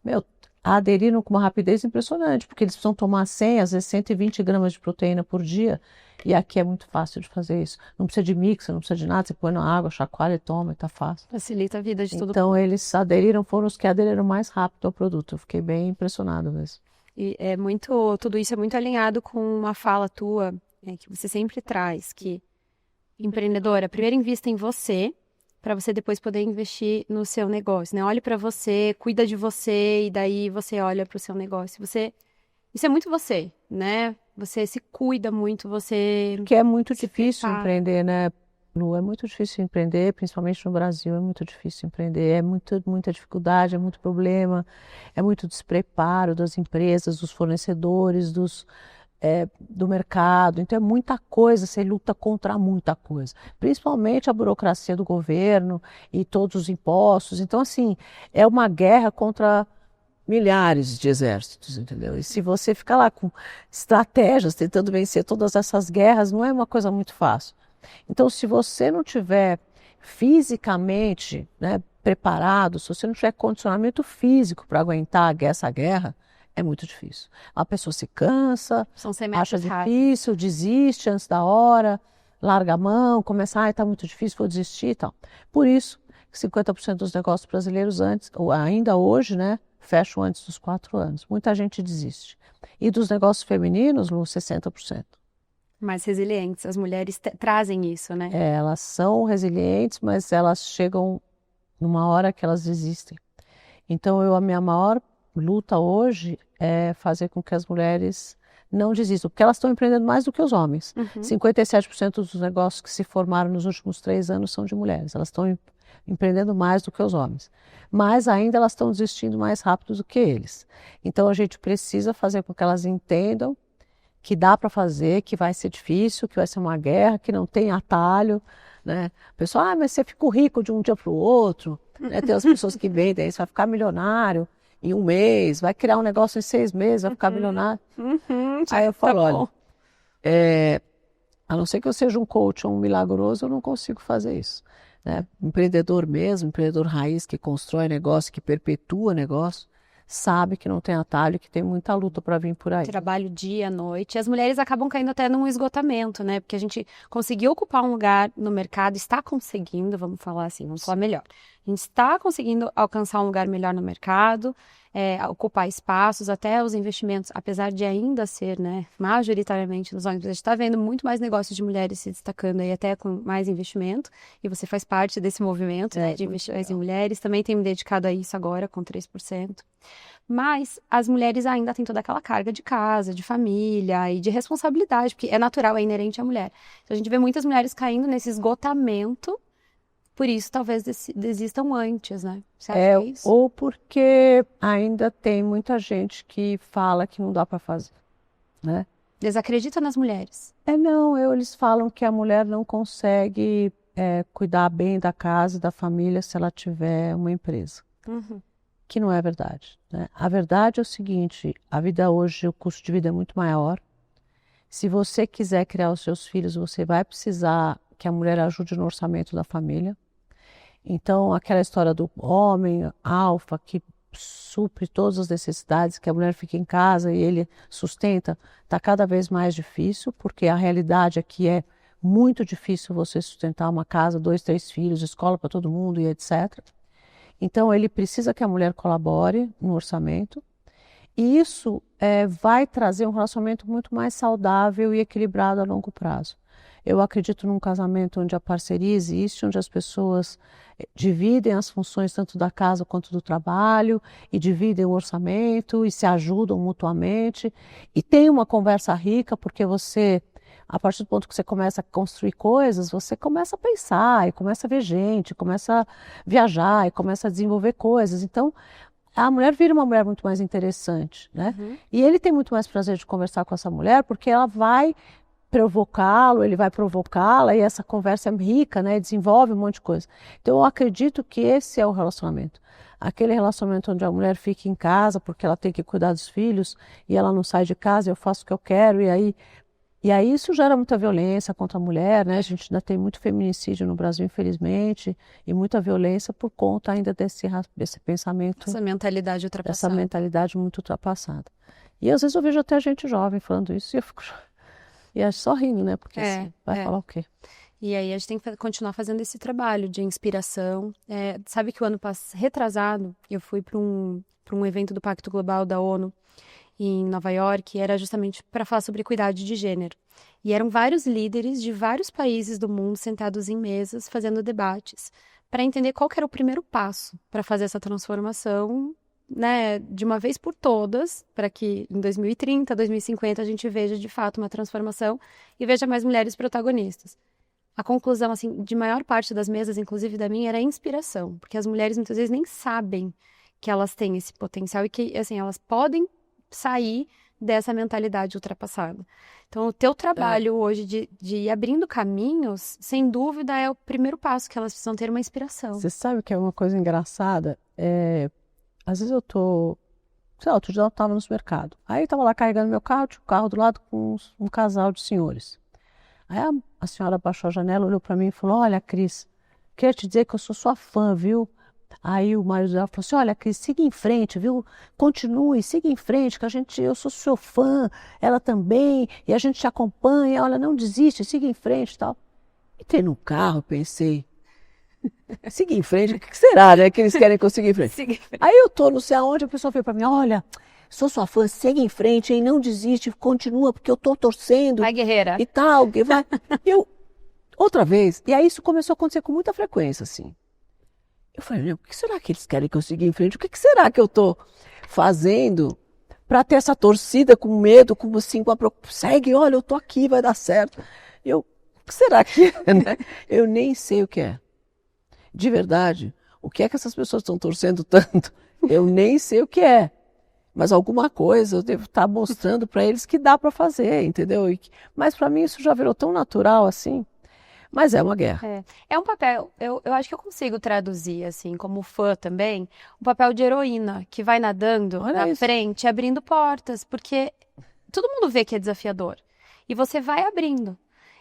Meu, aderiram com uma rapidez impressionante, porque eles precisam tomar 100, às vezes 120 gramas de proteína por dia, e aqui é muito fácil de fazer isso. Não precisa de mix, não precisa de nada, você põe na água, chacoalha e toma, e tá fácil. Facilita a vida de todo mundo. Então eles aderiram, foram os que aderiram mais rápido ao produto. Eu fiquei bem impressionado mesmo. E tudo isso é muito alinhado com uma fala tua, que você sempre traz, que empreendedora, primeiro invista em você, para você depois poder investir no seu negócio, né? Olhe para você, cuida de você, e daí você olha para o seu negócio. Isso é muito você, né? Você se cuida muito, você... Porque é muito difícil prepara. empreender, né, Lu? É muito difícil empreender, principalmente no Brasil, é muito difícil empreender. É muita dificuldade, é muito problema, é muito despreparo das empresas, dos fornecedores, do mercado. Então é muita coisa, você luta contra muita coisa. Principalmente a burocracia do governo e todos os impostos. Então, assim, é uma guerra contra milhares de exércitos, entendeu? E se você ficar lá com estratégias tentando vencer todas essas guerras, não é uma coisa muito fácil. Então, se você não tiver fisicamente, né, preparado, se você não tiver condicionamento físico para aguentar essa guerra, é muito difícil. A pessoa se cansa, acha difícil, desiste antes da hora, larga a mão, começa, está muito difícil, vou desistir e tal. Por isso, 50% dos negócios brasileiros ou ainda hoje, né, fecham antes dos 4 anos. Muita gente desiste. E dos negócios femininos, 60%. Mais resilientes, as mulheres trazem isso, né? Elas são resilientes, mas elas chegam numa hora que elas desistem. Então, a minha maior luta hoje é fazer com que as mulheres não desistam, porque elas estão empreendendo mais do que os homens. 57% dos negócios que se formaram nos últimos 3 anos são de mulheres. Elas estão empreendendo mais do que os homens. Mas ainda elas estão desistindo mais rápido do que eles. Então, a gente precisa fazer com que elas entendam que dá para fazer, que vai ser difícil, que vai ser uma guerra, que não tem atalho, né? O pessoal, mas você ficou rico de um dia para o outro, né? Tem as pessoas que vendem, você vai ficar milionário em 1 mês, vai criar um negócio em 6 meses, vai ficar milionário. Aí eu falo, olha, a não ser que eu seja um coach ou um milagroso, eu não consigo fazer isso, né? Empreendedor mesmo, empreendedor raiz que constrói negócio, que perpetua negócio, sabe que não tem atalho, que tem muita luta para vir por aí. Trabalho dia, noite. As mulheres acabam caindo até num esgotamento, né? Porque a gente conseguiu ocupar um lugar no mercado, está conseguindo, vamos falar assim, vamos falar melhor. A gente está conseguindo alcançar um lugar melhor no mercado, ocupar espaços, até os investimentos, apesar de ainda ser, né, majoritariamente nos homens, a gente está vendo muito mais negócios de mulheres se destacando aí, até com mais investimento, e você faz parte desse movimento, né, de investimentos em mulheres, também tem me dedicado a isso agora, com 3%. Mas as mulheres ainda têm toda aquela carga de casa, de família e de responsabilidade, porque é natural, é inerente à mulher. Então a gente vê muitas mulheres caindo nesse esgotamento, por isso talvez desistam antes, né? Você acha que é isso? Ou porque ainda tem muita gente que fala que não dá para fazer, né? Desacredita nas mulheres. Não, eles falam que a mulher não consegue cuidar bem da casa e da família se ela tiver uma empresa. Que não é verdade, né? A verdade é o seguinte, a vida hoje, o custo de vida é muito maior. Se você quiser criar os seus filhos, você vai precisar que a mulher ajude no orçamento da família. Então, aquela história do homem alfa que supre todas as necessidades, que a mulher fica em casa e ele sustenta, está cada vez mais difícil, porque a realidade aqui é muito difícil você sustentar uma casa, 2, 3 filhos, escola para todo mundo e etc. Então, ele precisa que a mulher colabore no orçamento. E isso vai trazer um relacionamento muito mais saudável e equilibrado a longo prazo. Eu acredito num casamento onde a parceria existe, onde as pessoas dividem as funções tanto da casa quanto do trabalho, e dividem o orçamento, e se ajudam mutuamente. E tem uma conversa rica, porque você, a partir do ponto que você começa a construir coisas, você começa a pensar, e começa a ver gente, começa a viajar, e começa a desenvolver coisas. Então, a mulher vira uma mulher muito mais interessante, né? E ele tem muito mais prazer de conversar com essa mulher, porque ela vai provocá-lo, ele vai provocá-la, e essa conversa é rica, né? Desenvolve um monte de coisa. Então, eu acredito que esse é o relacionamento. Aquele relacionamento onde a mulher fica em casa porque ela tem que cuidar dos filhos, e ela não sai de casa, eu faço o que eu quero, e aí E aí isso gera muita violência contra a mulher, né? A gente ainda tem muito feminicídio no Brasil, infelizmente, e muita violência por conta ainda desse pensamento, Essa mentalidade dessa ultrapassada. mentalidade muito ultrapassada. E às vezes eu vejo até gente jovem falando isso e eu fico e é só rindo, né? Porque assim, vai falar o quê? E aí a gente tem que continuar fazendo esse trabalho de inspiração. Sabe que o ano retrasado, eu fui para um evento do Pacto Global da ONU em Nova York, era justamente para falar sobre equidade de gênero. E eram vários líderes de vários países do mundo sentados em mesas, fazendo debates, para entender qual que era o primeiro passo para fazer essa transformação, né, de uma vez por todas, para que em 2030, 2050 a gente veja de fato uma transformação e veja mais mulheres protagonistas. A conclusão, assim, de maior parte das mesas, inclusive da minha, era a inspiração, porque as mulheres muitas vezes nem sabem que elas têm esse potencial e que, assim, elas podem sair dessa mentalidade ultrapassada. Então, o teu trabalho hoje de ir abrindo caminhos, sem dúvida, é o primeiro passo que elas precisam ter uma inspiração. Você sabe que é uma coisa engraçada? Às vezes eu tô, sei lá, outro dia eu estava no supermercado. Aí estava lá carregando meu carro, tinha um carro do lado com um casal de senhores. Aí a senhora abaixou a janela, olhou para mim e falou: olha, Cris, quero te dizer que eu sou sua fã, viu? Aí o marido dela falou assim: olha, Cris, siga em frente, viu? Continue, siga em frente, que eu sou seu fã, ela também, e a gente te acompanha, olha, não desiste, siga em frente e tal. Entrei no carro, pensei, siga em frente, o que será, né, que eles querem que eu siga em frente? Siga em frente. Aí eu tô não sei aonde, a pessoa veio para mim: olha, sou sua fã, siga em frente, hein? Não desiste, continua, porque eu tô torcendo. Vai, guerreira. E tal, vai. Outra vez, e aí isso começou a acontecer com muita frequência, assim. Eu falei: meu, o que será que eles querem que eu siga em frente? O que será que eu tô fazendo para ter essa torcida com medo, com assim, com a preocupação? Segue, olha, eu tô aqui, vai dar certo. O que será que é, né? Eu nem sei o que é. De verdade, o que é que essas pessoas estão torcendo tanto? Eu nem sei o que é. Mas alguma coisa eu devo estar mostrando para eles que dá para fazer, entendeu? Mas para mim isso já virou tão natural assim. Mas é uma guerra. É um papel, eu acho que eu consigo traduzir, assim, como fã também, um papel de heroína, que vai nadando na frente, abrindo portas, porque todo mundo vê que é desafiador. E você vai abrindo.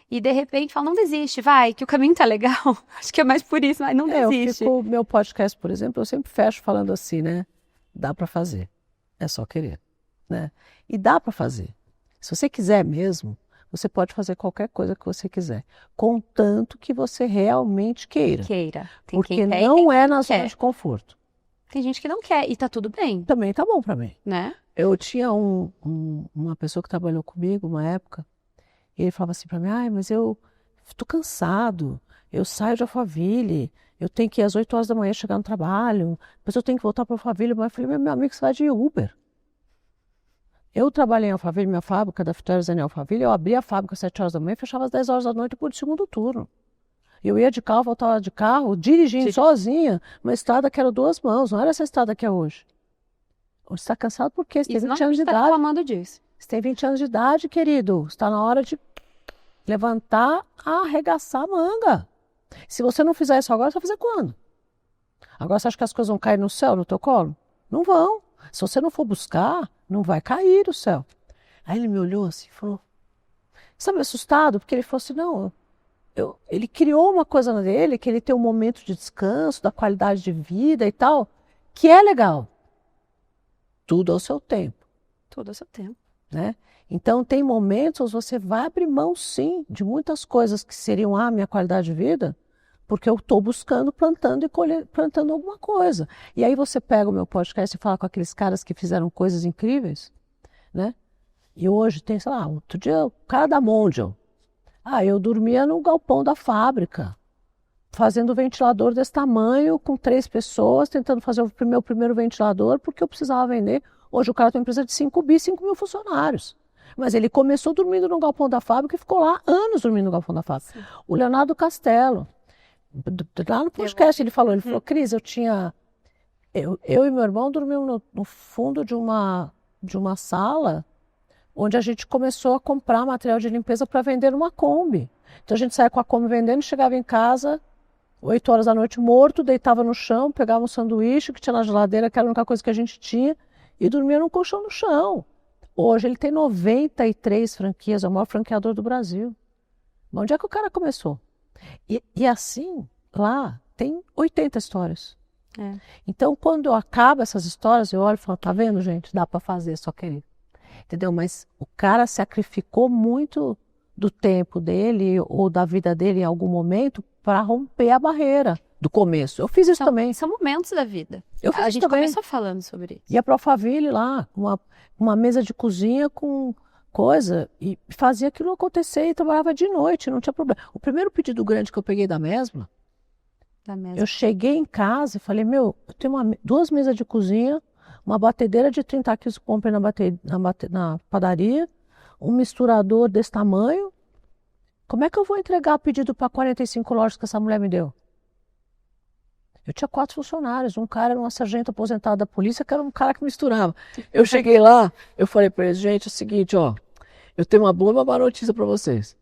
E de repente fala: não desiste, vai, que o caminho tá legal. Acho que é mais por isso, mas não desiste. Meu podcast, por exemplo, eu sempre fecho falando assim, né? Dá para fazer. É só querer, né? E dá para fazer. Se você quiser mesmo, você pode fazer qualquer coisa que você quiser, contanto que você realmente queira. Porque não é na zona de conforto. Tem gente que não quer e tá tudo bem. Também tá bom para mim. Né? Eu tinha uma pessoa que trabalhou comigo uma época, e ele falava assim para mim: ai, mas eu tô cansado, eu saio de Alphaville, eu tenho que ir às 8 horas da manhã chegar no trabalho, depois eu tenho que voltar para Alphaville. Mas eu falei: meu amigo, você vai de Uber. Eu trabalhei em Alphaville, minha fábrica da Fitores em Alphaville, eu abria a fábrica às 7 horas da manhã e fechava às 10 horas da noite por segundo turno. Eu ia de carro, voltava de carro, dirigindo sozinha, uma estrada que era 2 mãos, não era essa estrada que é hoje. Hoje você está cansado porque você tem 20 anos de idade. Reclamando disso. Você tem 20 anos de idade, querido. Está na hora de levantar, arregaçar a manga. Se você não fizer isso agora, você vai fazer quando? Agora você acha que as coisas vão cair no céu, no teu colo? Não vão. Se você não for buscar, não vai cair o céu. Aí ele me olhou assim e falou, sabe, assustado, porque ele falou assim: não, ele criou uma coisa dele, que ele tem um momento de descanso, da qualidade de vida e tal, que é legal. Tudo ao seu tempo. Tudo ao seu tempo. Né? Então tem momentos você vai abrir mão, sim, de muitas coisas que seriam a minha qualidade de vida, porque eu estou buscando, plantando e plantando alguma coisa. E aí você pega o meu podcast e fala com aqueles caras que fizeram coisas incríveis, né? E hoje tem, sei lá, outro dia o cara da Mondial. Eu dormia no galpão da fábrica, fazendo ventilador desse tamanho, com 3 pessoas, tentando fazer o meu primeiro ventilador, porque eu precisava vender. Hoje o cara tem uma empresa de 5 mil funcionários. Mas ele começou dormindo no galpão da fábrica e ficou lá anos dormindo no galpão da fábrica. Sim. O Leonardo Castelo, lá no podcast, ele falou, Cris, eu e meu irmão dormimos no fundo de uma sala onde a gente começou a comprar material de limpeza para vender numa Kombi. Então a gente saía com a Kombi vendendo, chegava em casa, 8 horas da noite, morto, deitava no chão, pegava um sanduíche que tinha na geladeira, que era a única coisa que a gente tinha, e dormia num colchão no chão. Hoje ele tem 93 franquias, é o maior franqueador do Brasil. Mas onde é que o cara começou? E assim, lá tem 80 histórias. É. Então, quando eu acabo essas histórias, eu olho e falo, tá vendo, gente? Dá para fazer, só querer. Entendeu? Mas o cara sacrificou muito do tempo dele ou da vida dele em algum momento para romper a barreira do começo. Eu fiz isso também. São momentos da vida. Eu fiz A isso gente também. começou falando sobre isso. Ia para o Alphaville lá, uma mesa de cozinha com coisa, e fazia aquilo acontecer e trabalhava de noite, não tinha problema. O primeiro pedido grande que eu peguei da Mesbla, eu cheguei em casa e falei, meu, eu tenho 2 mesas de cozinha, uma batedeira de 30 quilos que eu comprei na padaria, um misturador desse tamanho. Como é que eu vou entregar pedido para 45 lojas que essa mulher me deu? Eu tinha 4 funcionários, um cara era uma sargento aposentada da polícia, que era um cara que misturava. Eu cheguei lá, eu falei para eles, gente, é o seguinte, ó, eu tenho uma boa e uma má notícia para vocês.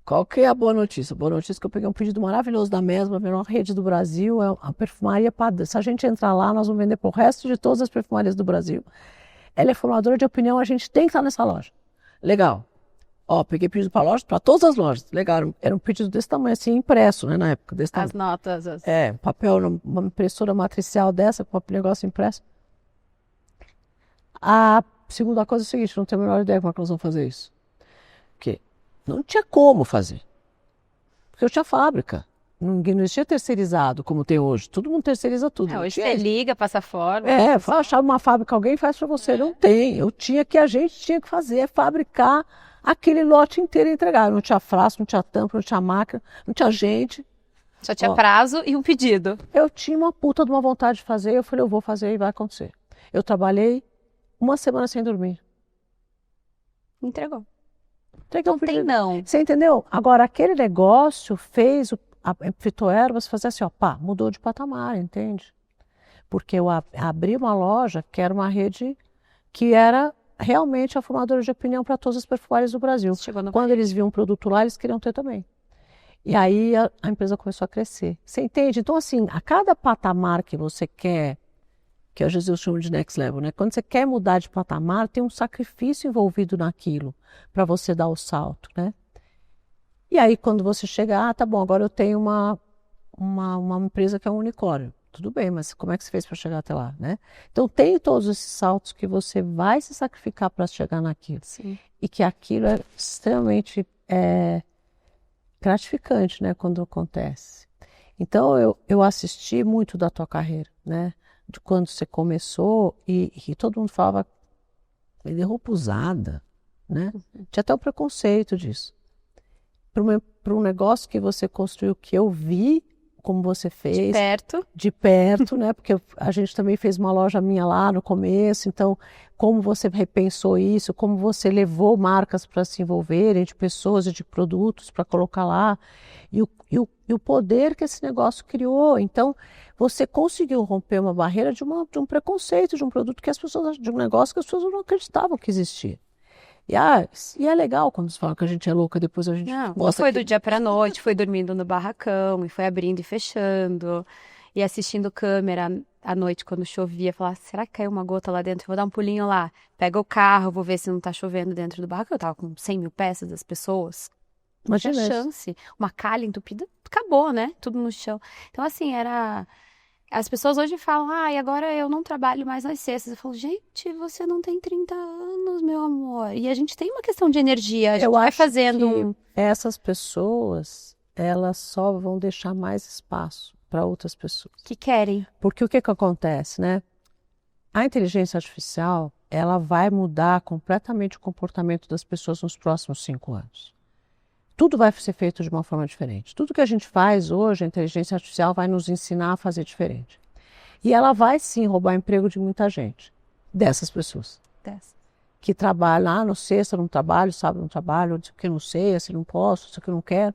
Qual que é a boa notícia? A boa notícia é que eu peguei um pedido maravilhoso da Mesbla, a melhor rede do Brasil, é a perfumaria padrão. Se a gente entrar lá, nós vamos vender para o resto de todas as perfumarias do Brasil. Ela é formadora de opinião, a gente tem que estar nessa loja. Legal. Ó, peguei pedido para loja, para todas as lojas. Legal, era um pedido desse tamanho, assim, impresso, né, na época. Desse As tamanho. notas. Papel, uma impressora matricial dessa, com um negócio impresso. A segunda coisa é o seguinte, não tenho a menor ideia como é que nós vamos fazer isso. Porque não tinha como fazer. Porque eu tinha fábrica. Não existia terceirizado, como tem hoje. Todo mundo terceiriza tudo. Hoje você liga, passa fora. Achar uma fábrica, alguém faz para você. Não tem. A gente tinha que fazer, fabricar aquele lote inteiro e entregar. Não tinha frasco, não tinha tampa, não tinha máquina, não tinha gente. Só tinha prazo e um pedido. Eu tinha uma puta de uma vontade de fazer, eu falei, eu vou fazer e vai acontecer. Eu trabalhei 1 semana sem dormir. Entregou. Entreguei Não tem não. Você entendeu? Agora, aquele negócio fez a Fitoervas fazer assim, ó, pá, mudou de patamar, entende? Porque eu abri uma loja que era uma rede que era realmente a formadora de opinião para todas as perfumarias do Brasil. Quando eles viam um produto lá, eles queriam ter também. E aí a empresa começou a crescer. Você entende? Então, assim, a cada patamar que você quer, que às vezes eu chamo de next level, né? Quando você quer mudar de patamar, tem um sacrifício envolvido naquilo para você dar o salto, né? E aí, quando você chega, tá bom, agora eu tenho uma empresa que é um unicórnio. Tudo bem, mas como é que você fez para chegar até lá, né? Então, tem todos esses saltos que você vai se sacrificar para chegar naquilo. Sim. E que aquilo é extremamente gratificante, né, quando acontece. Então, eu assisti muito da tua carreira, né? De quando você começou e todo mundo falava, me derruba usada, né? Tinha até o preconceito disso. Para um negócio que você construiu, que eu vi como você fez. De perto, né? Porque a gente também fez uma loja minha lá no começo, então como você repensou isso, como você levou marcas para se envolverem, de pessoas e de produtos para colocar lá, e o poder que esse negócio criou. Então, você conseguiu romper uma barreira de um preconceito, de um produto que as pessoas, de um negócio que as pessoas não acreditavam que existia. E é legal quando você fala que a gente é louca, depois a gente Não foi do dia para a noite, foi dormindo no barracão, e foi abrindo e fechando, e assistindo câmera à noite quando chovia, falar, será que caiu uma gota lá dentro? Eu vou dar um pulinho lá, pega o carro, vou ver se não tá chovendo dentro do barracão. Eu tava com 100 mil peças das pessoas. Não tinha chance. Uma calha entupida, acabou, né? Tudo no chão. Então, assim, as pessoas hoje falam, e agora eu não trabalho mais nas sextas. Eu falo, gente, você não tem 30 anos, meu amor. E a gente tem uma questão de energia, a gente vai fazendo essas pessoas, elas só vão deixar mais espaço para outras pessoas. Que querem. Porque o que acontece, né? A inteligência artificial, ela vai mudar completamente o comportamento das pessoas nos próximos 5 anos. Tudo vai ser feito de uma forma diferente. Tudo que a gente faz hoje, a inteligência artificial vai nos ensinar a fazer diferente. E ela vai sim roubar emprego de muita gente, dessas pessoas. Que trabalham, não sei se eu não trabalho, sabe, não trabalho, isso aqui eu não sei, se não posso, isso aqui eu não quero.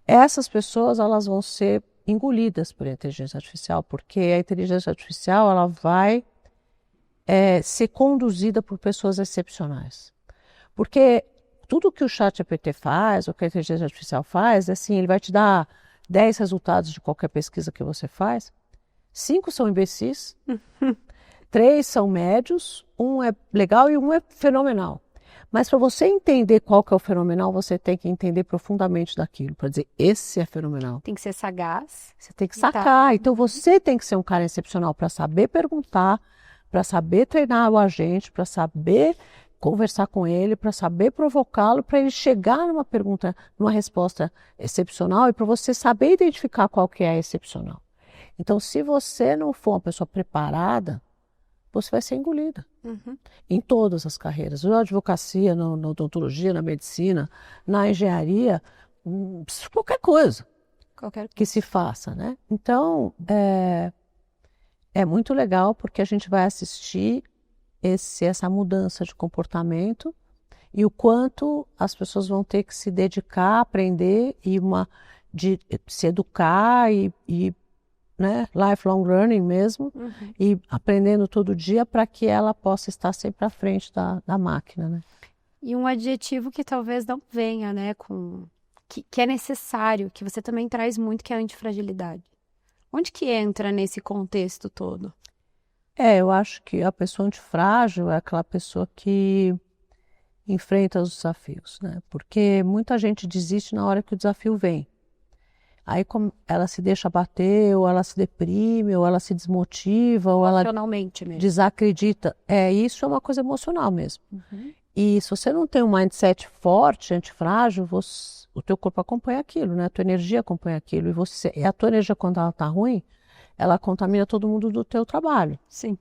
Essas pessoas, elas vão ser engolidas pela inteligência artificial, porque a inteligência artificial, ela vai ser conduzida por pessoas excepcionais. Porque tudo que o ChatGPT faz, ou que a inteligência artificial faz, assim, ele vai te dar 10 resultados de qualquer pesquisa que você faz. 5 são imbecis, 3 são médios, um é legal e um é fenomenal. Mas para você entender qual que é o fenomenal, você tem que entender profundamente daquilo, para dizer, esse é fenomenal. Tem que ser sagaz. Você tem que sacar. Então você tem que ser um cara excepcional para saber perguntar, para saber treinar o agente, para saber conversar com ele, para saber provocá-lo, para ele chegar numa pergunta, numa resposta excepcional e para você saber identificar qual que é a excepcional. Então, se você não for uma pessoa preparada, você vai ser engolida. Em todas as carreiras, na advocacia, na odontologia, na medicina, na engenharia, qualquer coisa que se faça, né? Então, é muito legal porque a gente vai assistir essa mudança de comportamento e o quanto as pessoas vão ter que se dedicar a aprender de se educar e né, lifelong learning mesmo, e aprendendo todo dia para que ela possa estar sempre à frente da máquina, né? E um adjetivo que talvez não venha, né, que é necessário, que você também traz muito, que é a antifragilidade. Onde que entra nesse contexto todo? Eu acho que a pessoa antifrágil é aquela pessoa que enfrenta os desafios, né? Porque muita gente desiste na hora que o desafio vem. Aí ela se deixa bater, ou ela se deprime, ou ela se desmotiva, ou ela desacredita. Isso é uma coisa emocional mesmo. E se você não tem um mindset forte, antifrágil, o teu corpo acompanha aquilo, né? A tua energia acompanha aquilo. E a tua energia, quando ela está ruim, ela contamina todo mundo do teu trabalho. Sim.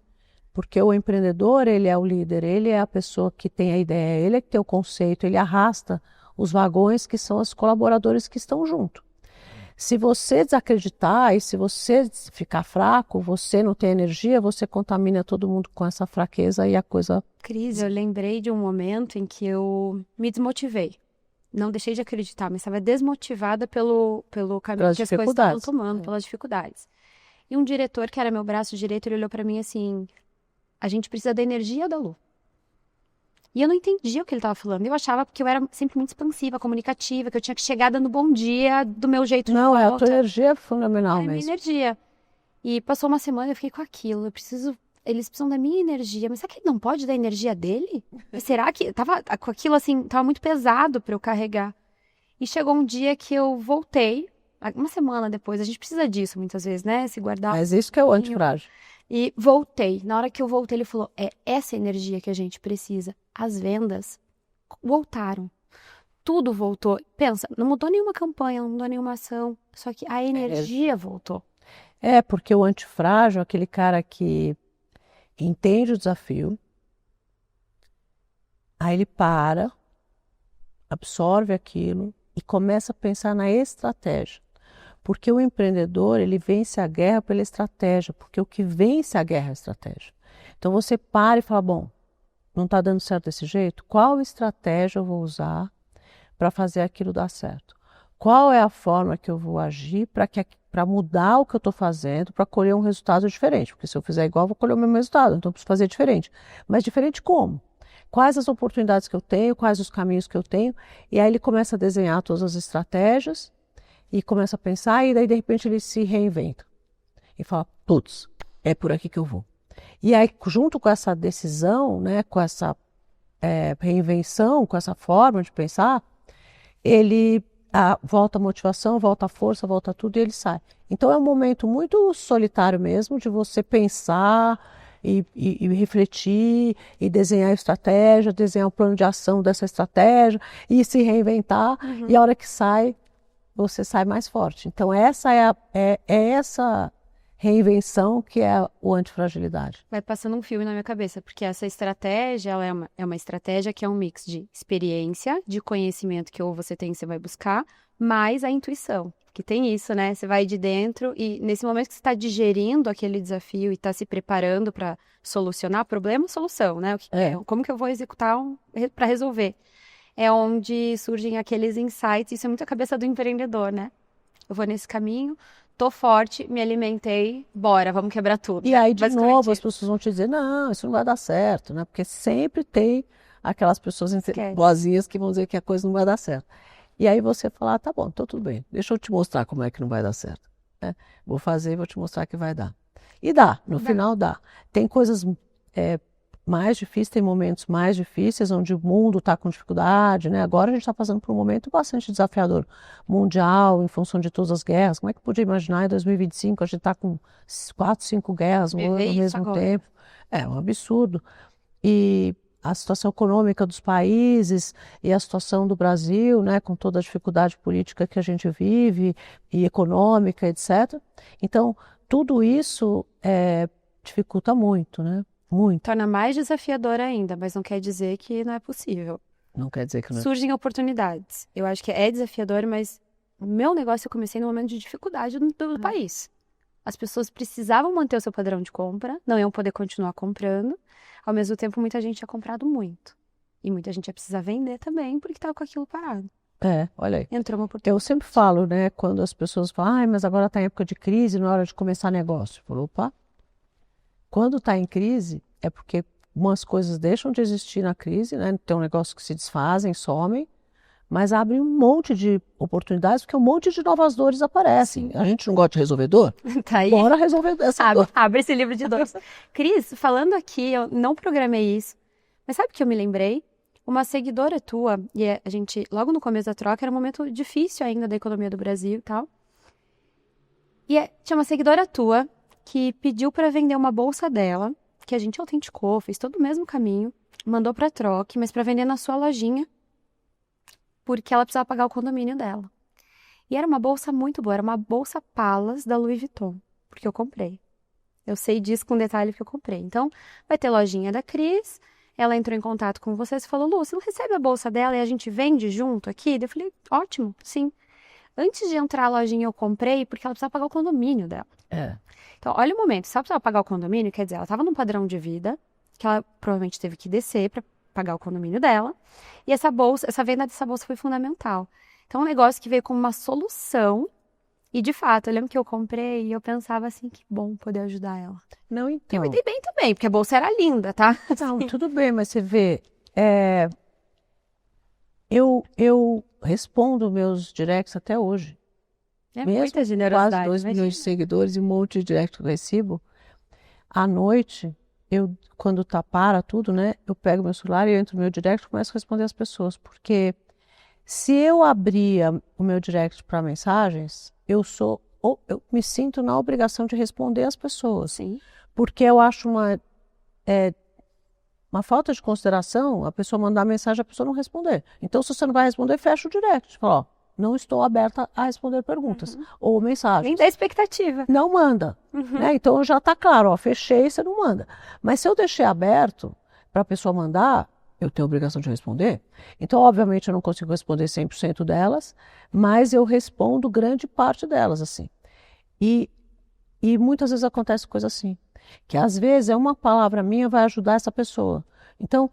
Porque o empreendedor, ele é o líder, ele é a pessoa que tem a ideia, ele é que tem o conceito, ele arrasta os vagões que são os colaboradores que estão junto. Se você desacreditar e se você ficar fraco, você não tem energia, você contamina todo mundo com essa fraqueza e a coisa... Cris, eu lembrei de um momento em que eu me desmotivei. Não deixei de acreditar, mas estava desmotivada pelo caminho que as coisas estavam tomando, pelas dificuldades. E um diretor, que era meu braço direito, ele olhou para mim assim, a gente precisa da energia da Lu. E eu não entendia o que ele estava falando. Eu achava que eu era sempre muito expansiva, comunicativa, que eu tinha que chegar dando bom dia do meu jeito. Não, a tua energia é fenomenal mesmo. É a minha energia. E passou uma semana e eu fiquei com aquilo. Eles precisam da minha energia. Mas será que ele não pode dar energia dele? Será que... Tava com aquilo assim, tava muito pesado para eu carregar. E chegou um dia que eu voltei, uma semana depois. A gente precisa disso muitas vezes, né? Se guardar. Mas isso que é o antifrágil. E voltei. Na hora que eu voltei, ele falou, é essa energia que a gente precisa. As vendas voltaram. Tudo voltou. Pensa, não mudou nenhuma campanha, não mudou nenhuma ação. Só que a energia voltou. Porque o antifrágil é aquele cara que entende o desafio, aí ele para, absorve aquilo e começa a pensar na estratégia. Porque o empreendedor, ele vence a guerra pela estratégia, porque o que vence a guerra é a estratégia. Então você para e fala, bom, não está dando certo desse jeito? Qual estratégia eu vou usar para fazer aquilo dar certo? Qual é a forma que eu vou agir para mudar o que eu estou fazendo, para colher um resultado diferente? Porque se eu fizer igual, eu vou colher o mesmo resultado, então eu preciso fazer diferente. Mas diferente como? Quais as oportunidades que eu tenho, quais os caminhos que eu tenho? E aí ele começa a desenhar todas as estratégias, e começa a pensar, e daí de repente ele se reinventa. E fala, putz, é por aqui que eu vou. E aí, junto com essa decisão, né, com essa reinvenção, com essa forma de pensar, ele volta a motivação, volta a força, volta tudo e ele sai. Então é um momento muito solitário mesmo, de você pensar e refletir, e desenhar a estratégia, desenhar o plano de ação dessa estratégia, e se reinventar, e a hora que sai, você sai mais forte. Então essa é essa reinvenção que é o antifragilidade. Vai passando um filme na minha cabeça, porque essa estratégia, ela é uma estratégia que é um mix de experiência, de conhecimento que ou você tem, você vai buscar, mais a intuição, que tem isso, né? Você vai de dentro e nesse momento que você está digerindo aquele desafio e está se preparando para solucionar problema, solução, né? Como que eu vou executar para resolver? É onde surgem aqueles insights, isso é muito a cabeça do empreendedor, né? Eu vou nesse caminho, tô forte, me alimentei, bora, vamos quebrar tudo. E aí, de novo, as pessoas vão te dizer, não, isso não vai dar certo, né? Porque sempre tem aquelas pessoas boazinhas que vão dizer que a coisa não vai dar certo. E aí você fala, tá bom, então tudo bem, deixa eu te mostrar como é que não vai dar certo. Né? Vou fazer e vou te mostrar que vai dar. E dá, no final dá. Tem coisas mais difíceis, tem momentos mais difíceis, onde o mundo está com dificuldade, né? Agora a gente está passando por um momento bastante desafiador mundial, em função de todas as guerras. Como é que podia imaginar em 2025 a gente está com 4, 5 guerras no mesmo tempo? É um absurdo. E a situação econômica dos países e a situação do Brasil, né, com toda a dificuldade política que a gente vive, e econômica, etc. Então, tudo isso dificulta muito, né? Muito. Torna mais desafiador ainda, mas não quer dizer que não é possível. Não quer dizer que não é. Surgem oportunidades. Eu acho que é desafiador, mas o meu negócio eu comecei num momento de dificuldade do país. As pessoas precisavam manter o seu padrão de compra, não iam poder continuar comprando. Ao mesmo tempo, muita gente tinha comprado muito. E muita gente ia precisar vender também, porque estava com aquilo parado. Olha aí. Entrou uma oportunidade. Eu sempre falo, né, quando as pessoas falam, mas agora está em época de crise, não é hora de começar negócio. Eu falo, opa, quando está em crise, é porque umas coisas deixam de existir na crise, né? Tem um negócio que se desfazem, somem, mas abre um monte de oportunidades, porque um monte de novas dores aparecem. A gente não gosta de resolver dor? Tá aí. Bora resolver essa dor. Abre esse livro de dores. Cris, falando aqui, eu não programei isso, mas sabe o que eu me lembrei? Uma seguidora tua, e a gente, logo no começo da troca, era um momento difícil ainda da economia do Brasil e tal. E tinha uma seguidora tua que pediu para vender uma bolsa dela, que a gente autenticou, fez todo o mesmo caminho, mandou para troca, mas para vender na sua lojinha, porque ela precisava pagar o condomínio dela. E era uma bolsa muito boa, era uma bolsa Palas da Louis Vuitton, porque eu comprei. Eu sei disso com detalhe porque eu comprei. Então, vai ter lojinha da Cris, ela entrou em contato com vocês e falou, Lu, você não recebe a bolsa dela e a gente vende junto aqui? Eu falei, ótimo, sim. Antes de entrar a lojinha, eu comprei porque ela precisava pagar o condomínio dela. Então, olha o momento, se ela precisava pagar o condomínio, quer dizer, ela estava num padrão de vida, que ela provavelmente teve que descer para pagar o condomínio dela, e essa venda dessa bolsa foi fundamental. Então, é um negócio que veio como uma solução, e de fato, eu lembro que eu comprei e eu pensava assim, que bom poder ajudar ela. Não, então. Eu me dei bem também, porque a bolsa era linda, tá? Não, tudo bem, mas você vê, eu respondo meus directs até hoje. Mesmo muita generosidade. Quase 2 milhões de seguidores e um monte de direct que eu recebo. À noite, quando para tudo, né? Eu pego meu celular e eu entro no meu direct e começo a responder as pessoas. Porque se eu abria o meu direct para mensagens, eu me sinto na obrigação de responder as pessoas. Sim. Porque eu acho uma falta de consideração a pessoa mandar mensagem e a pessoa não responder. Então, se você não vai responder, fecha o direct. Fala, ó, não estou aberta a responder perguntas ou mensagens. Nem dá expectativa. Não manda. Né? Então, já está claro, ó, fechei, você não manda. Mas se eu deixei aberto para a pessoa mandar, eu tenho a obrigação de responder. Então, obviamente, eu não consigo responder 100% delas, mas eu respondo grande parte delas, assim. E muitas vezes acontece coisa assim, que às vezes uma palavra minha vai ajudar essa pessoa. Então,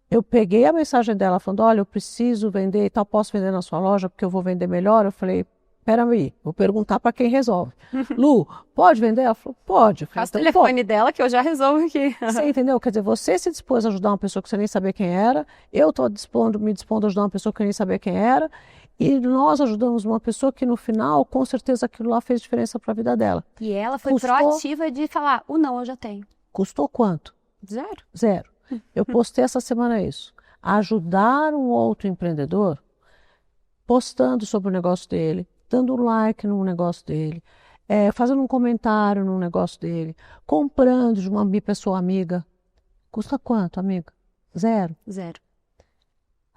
eu peguei a mensagem dela falando, olha, eu preciso vender e tal, posso vender na sua loja porque eu vou vender melhor? Eu falei, peraí, vou perguntar para quem resolve. Lu, pode vender? Ela falou, pode. Eu falei, Passa o telefone dela que eu já resolvo aqui. Você entendeu? Quer dizer, você se dispôs a ajudar uma pessoa que você nem sabia quem era, eu estou me dispondo a ajudar uma pessoa que eu nem sabia quem era, e nós ajudamos uma pessoa que no final, com certeza aquilo lá fez diferença para a vida dela. E ela foi proativa de falar, o não eu já tenho. Custou quanto? Zero. Eu postei essa semana isso. Ajudar um outro empreendedor, postando sobre o negócio dele, dando like no negócio dele, fazendo um comentário no negócio dele, comprando de uma pessoa amiga. Custa quanto, amiga? Zero.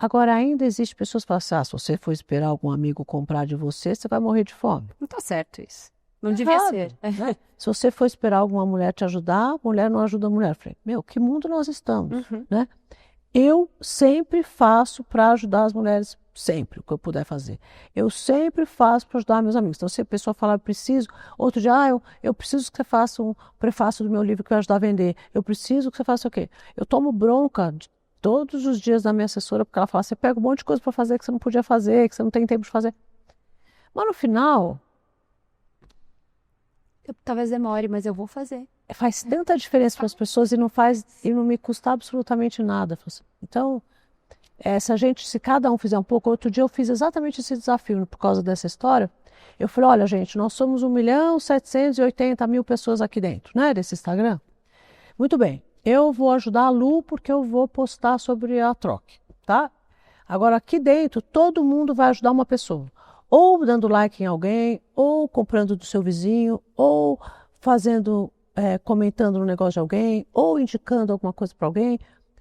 Agora, ainda existe pessoas que falam assim, se você for esperar algum amigo comprar de você, você vai morrer de fome. Não tá certo isso. Não devia ser. Né? Se você for esperar alguma mulher te ajudar, a mulher não ajuda a mulher. Eu falei, que mundo nós estamos, né? Eu sempre faço para ajudar as mulheres, sempre, o que eu puder fazer. Eu sempre faço para ajudar meus amigos. Então, se a pessoa falar, eu preciso, outro dia, eu preciso que você faça um prefácio do meu livro que vai ajudar a vender. Eu preciso que você faça o quê? Eu tomo bronca todos os dias da minha assessora, porque ela fala, você pega um monte de coisa para fazer que você não podia fazer, que você não tem tempo de fazer. Mas no final... Talvez demore, mas eu vou fazer. Faz tanta diferença para as pessoas e não me custa absolutamente nada. Então, se cada um fizer um pouco, outro dia eu fiz exatamente esse desafio por causa dessa história. Eu falei, olha, gente, nós somos 1.780.000 pessoas aqui dentro, né, desse Instagram. Muito bem, eu vou ajudar a Lu porque eu vou postar sobre a troque, tá? Agora, aqui dentro, todo mundo vai ajudar uma pessoa. Ou dando like em alguém, ou comprando do seu vizinho, ou fazendo, comentando no negócio de alguém, ou indicando alguma coisa para alguém.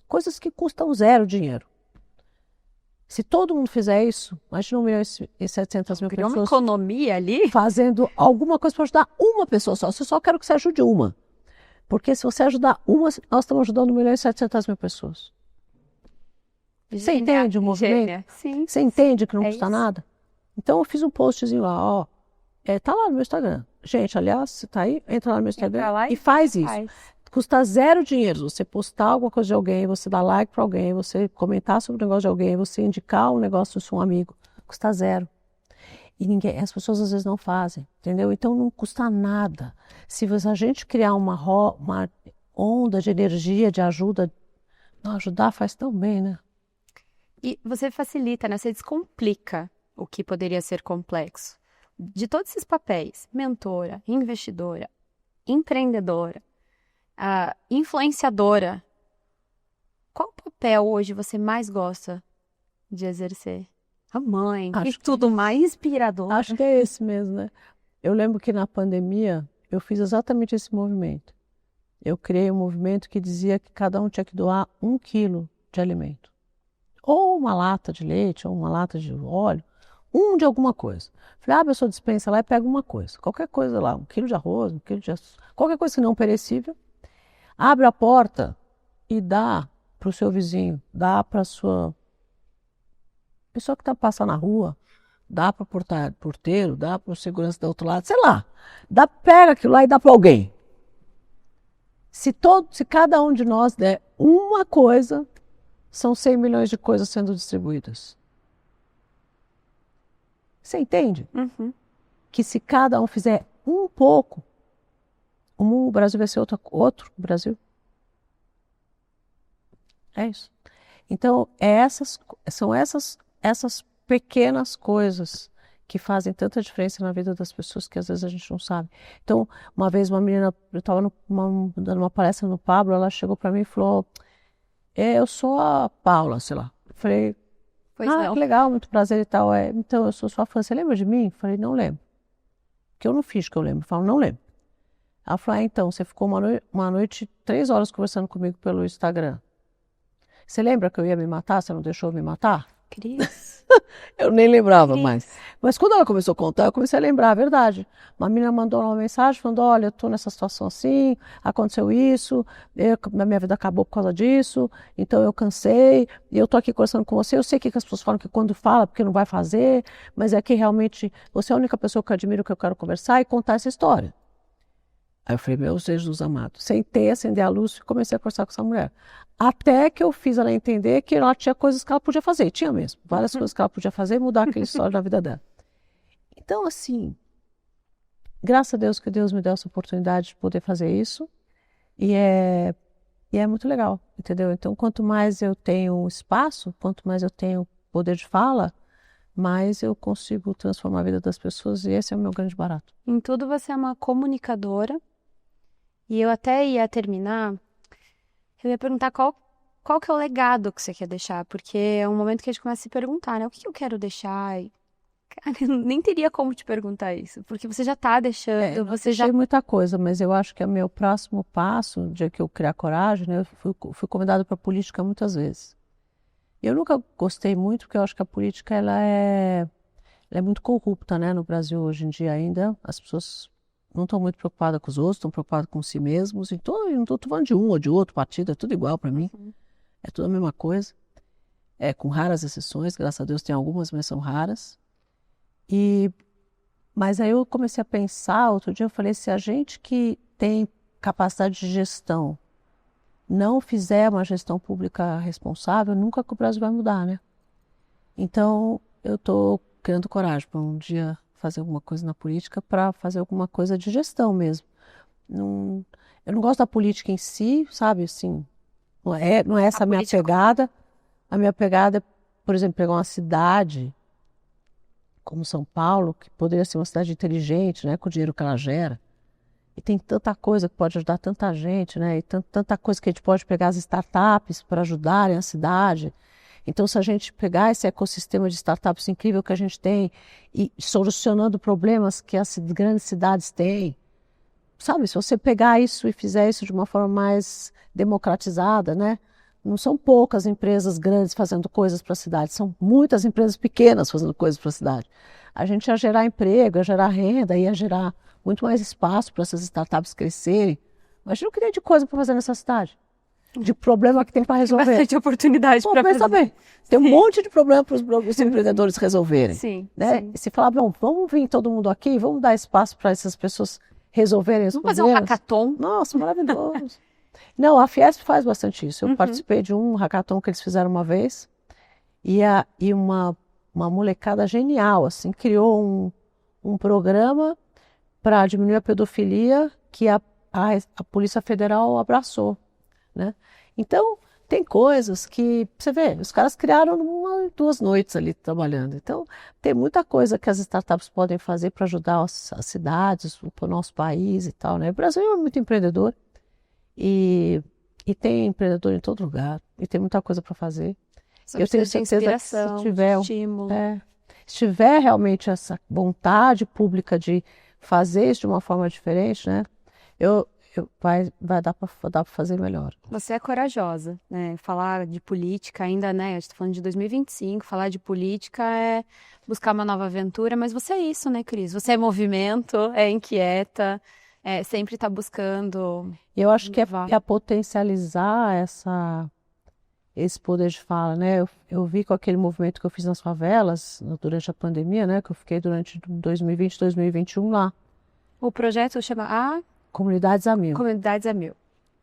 Coisas que custam zero dinheiro. Se todo mundo fizer isso, imagina 1.700.000 Criou uma pessoas economia ali. fazendo alguma coisa para ajudar uma pessoa só. Eu só quero que você ajude uma. Porque se você ajudar uma, nós estamos ajudando 1.700.000 pessoas. Você entende o movimento? Sim. Você entende que não custa isso. nada? Então eu fiz um postzinho lá, ó. Tá lá no meu Instagram. Gente, aliás, você tá aí, entra lá no meu Instagram lá e faz isso. Custa zero dinheiro. Você postar alguma coisa de alguém, você dar like para alguém, você comentar sobre o negócio de alguém, você indicar um negócio do seu amigo. Custa zero. E as pessoas às vezes não fazem, entendeu? Então não custa nada. Se a gente criar uma onda de energia, de ajuda, ajudar faz tão bem, né? E você facilita, né? Você descomplica o que poderia ser complexo. De todos esses papéis, mentora, investidora, empreendedora, influenciadora, qual papel hoje você mais gosta de exercer? A mãe, Acho e tudo mais inspirador. Acho que é esse mesmo, né? Eu lembro que na pandemia eu fiz exatamente esse movimento. Eu criei um movimento que dizia que cada um tinha que doar 1 quilo de alimento. Ou uma lata de leite, ou uma lata de óleo, de alguma coisa. Falei, abre a sua despensa lá e pega uma coisa. Qualquer coisa lá, 1 quilo de arroz, 1 quilo de açúcar, qualquer coisa que não perecível. Abre a porta e dá para o seu vizinho, dá para a sua pessoa que está passando na rua, dá para o porteiro, dá para o segurança do outro lado, sei lá. Pega aquilo lá e dá para alguém. Se cada um de nós der uma coisa, são 100 milhões de coisas sendo distribuídas. Você entende? Uhum. Que se cada um fizer um pouco, o Brasil vai ser outro Brasil. É isso. Então, são essas pequenas coisas que fazem tanta diferença na vida das pessoas que às vezes a gente não sabe. Então, uma vez uma menina, eu estava dando uma palestra no Pablo, ela chegou para mim e falou, eu sou a Paula, sei lá. Eu falei, que legal, muito prazer e tal. Então, eu sou sua fã, você lembra de mim? Eu falei, não lembro. Porque eu não fiz que eu lembro. Eu falo, não lembro. Ela falou, então, você ficou uma noite, 3 horas conversando comigo pelo Instagram. Você lembra que eu ia me matar? Você não deixou eu me matar? Cris. Eu nem lembrava mais. Mas quando ela começou a contar, eu comecei a lembrar, a verdade. Uma menina mandou uma mensagem falando, olha, eu estou nessa situação assim, aconteceu isso, a minha vida acabou por causa disso, então eu cansei, e eu estou aqui conversando com você, eu sei que as pessoas falam que quando fala, porque não vai fazer, mas é que realmente você é a única pessoa que eu admiro, que eu quero conversar e contar essa história. Aí eu falei, meu Jesus amado, sentei, acendi a luz e comecei a conversar com essa mulher. Até que eu fiz ela entender que ela tinha coisas que ela podia fazer, e tinha mesmo, várias coisas que ela podia fazer e mudar aquela história da vida dela. Então, assim, graças a Deus que Deus me deu essa oportunidade de poder fazer isso, e é muito legal, entendeu? Então, quanto mais eu tenho espaço, quanto mais eu tenho poder de fala, mais eu consigo transformar a vida das pessoas, e esse é o meu grande barato. Em tudo você é uma comunicadora. E eu até ia terminar, eu ia perguntar qual que é o legado que você quer deixar, porque é um momento que a gente começa a se perguntar, né? O que eu quero deixar? E, cara, eu nem teria como te perguntar isso, porque você já está deixando, você já... Não sei muita coisa, mas eu acho que é o meu próximo passo, no dia que eu criar coragem, né? Eu fui convidada para a política muitas vezes. Eu nunca gostei muito, porque eu acho que a política ela é muito corrupta, né? No Brasil hoje em dia ainda, as pessoas não estão muito preocupadas com os outros, estão preocupadas com si mesmos. Então, eu não estou falando de um ou de outro partido, é tudo igual para mim. É tudo a mesma coisa. Com raras exceções, graças a Deus tem algumas, mas são raras. Mas aí eu comecei a pensar, outro dia eu falei, se a gente que tem capacidade de gestão não fizer uma gestão pública responsável, nunca que o Brasil vai mudar, né? Então, eu estou criando coragem para um dia fazer alguma coisa na política, para fazer alguma coisa de gestão mesmo. Eu não gosto da política em si, sabe, assim, não é essa a minha pegada. A minha pegada é, por exemplo, pegar uma cidade como São Paulo, que poderia ser uma cidade inteligente, né, com o dinheiro que ela gera. E tem tanta coisa que pode ajudar tanta gente, né? E tanta coisa que a gente pode pegar as startups para ajudarem a cidade. Então, se a gente pegar esse ecossistema de startups incrível que a gente tem e solucionando problemas que as grandes cidades têm, sabe? Se você pegar isso e fizer isso de uma forma mais democratizada, né? Não são poucas empresas grandes fazendo coisas para a cidade, são muitas empresas pequenas fazendo coisas para a cidade. A gente ia gerar emprego, ia gerar renda, ia gerar muito mais espaço para essas startups crescerem. Imagina o que tem de coisa para fazer nessa cidade. De problema que tem para resolver. Bastante oportunidade para fazer. Pensa bem, tem um monte de problema para os empreendedores resolverem. Sim, né? sim. E se falar, bom, vamos vir todo mundo aqui, vamos dar espaço para essas pessoas resolverem os Vamos problemas. fazer um hackathon? Nossa, maravilhoso. Não, a Fiesp faz bastante isso. Eu participei de um hackathon que eles fizeram uma vez e uma molecada genial, assim, criou um programa para diminuir a pedofilia que a Polícia Federal abraçou, né? Então, tem coisas que, você vê, os caras criaram 2 noites ali trabalhando. Então, tem muita coisa que as startups podem fazer para ajudar as cidades, o nosso país e tal, né? O Brasil é muito empreendedor e tem empreendedor em todo lugar e tem muita coisa para fazer. Só Eu tenho precisa de certeza que inspiração, se tiver, estímulo. se tiver realmente essa vontade pública de fazer isso de uma forma diferente, né? Vai dar para fazer melhor. Você é corajosa, né? Falar de política ainda, né? A gente está falando de 2025, falar de política é buscar uma nova aventura, mas você é isso, né, Cris? Você é movimento, é inquieta, sempre está buscando. Eu acho que é potencializar esse poder de fala, né? Eu vi com aquele movimento que eu fiz nas favelas durante a pandemia, né? Que eu fiquei durante 2020, 2021 lá. O projeto chama Comunidades a Mil. Comunidades a Mil.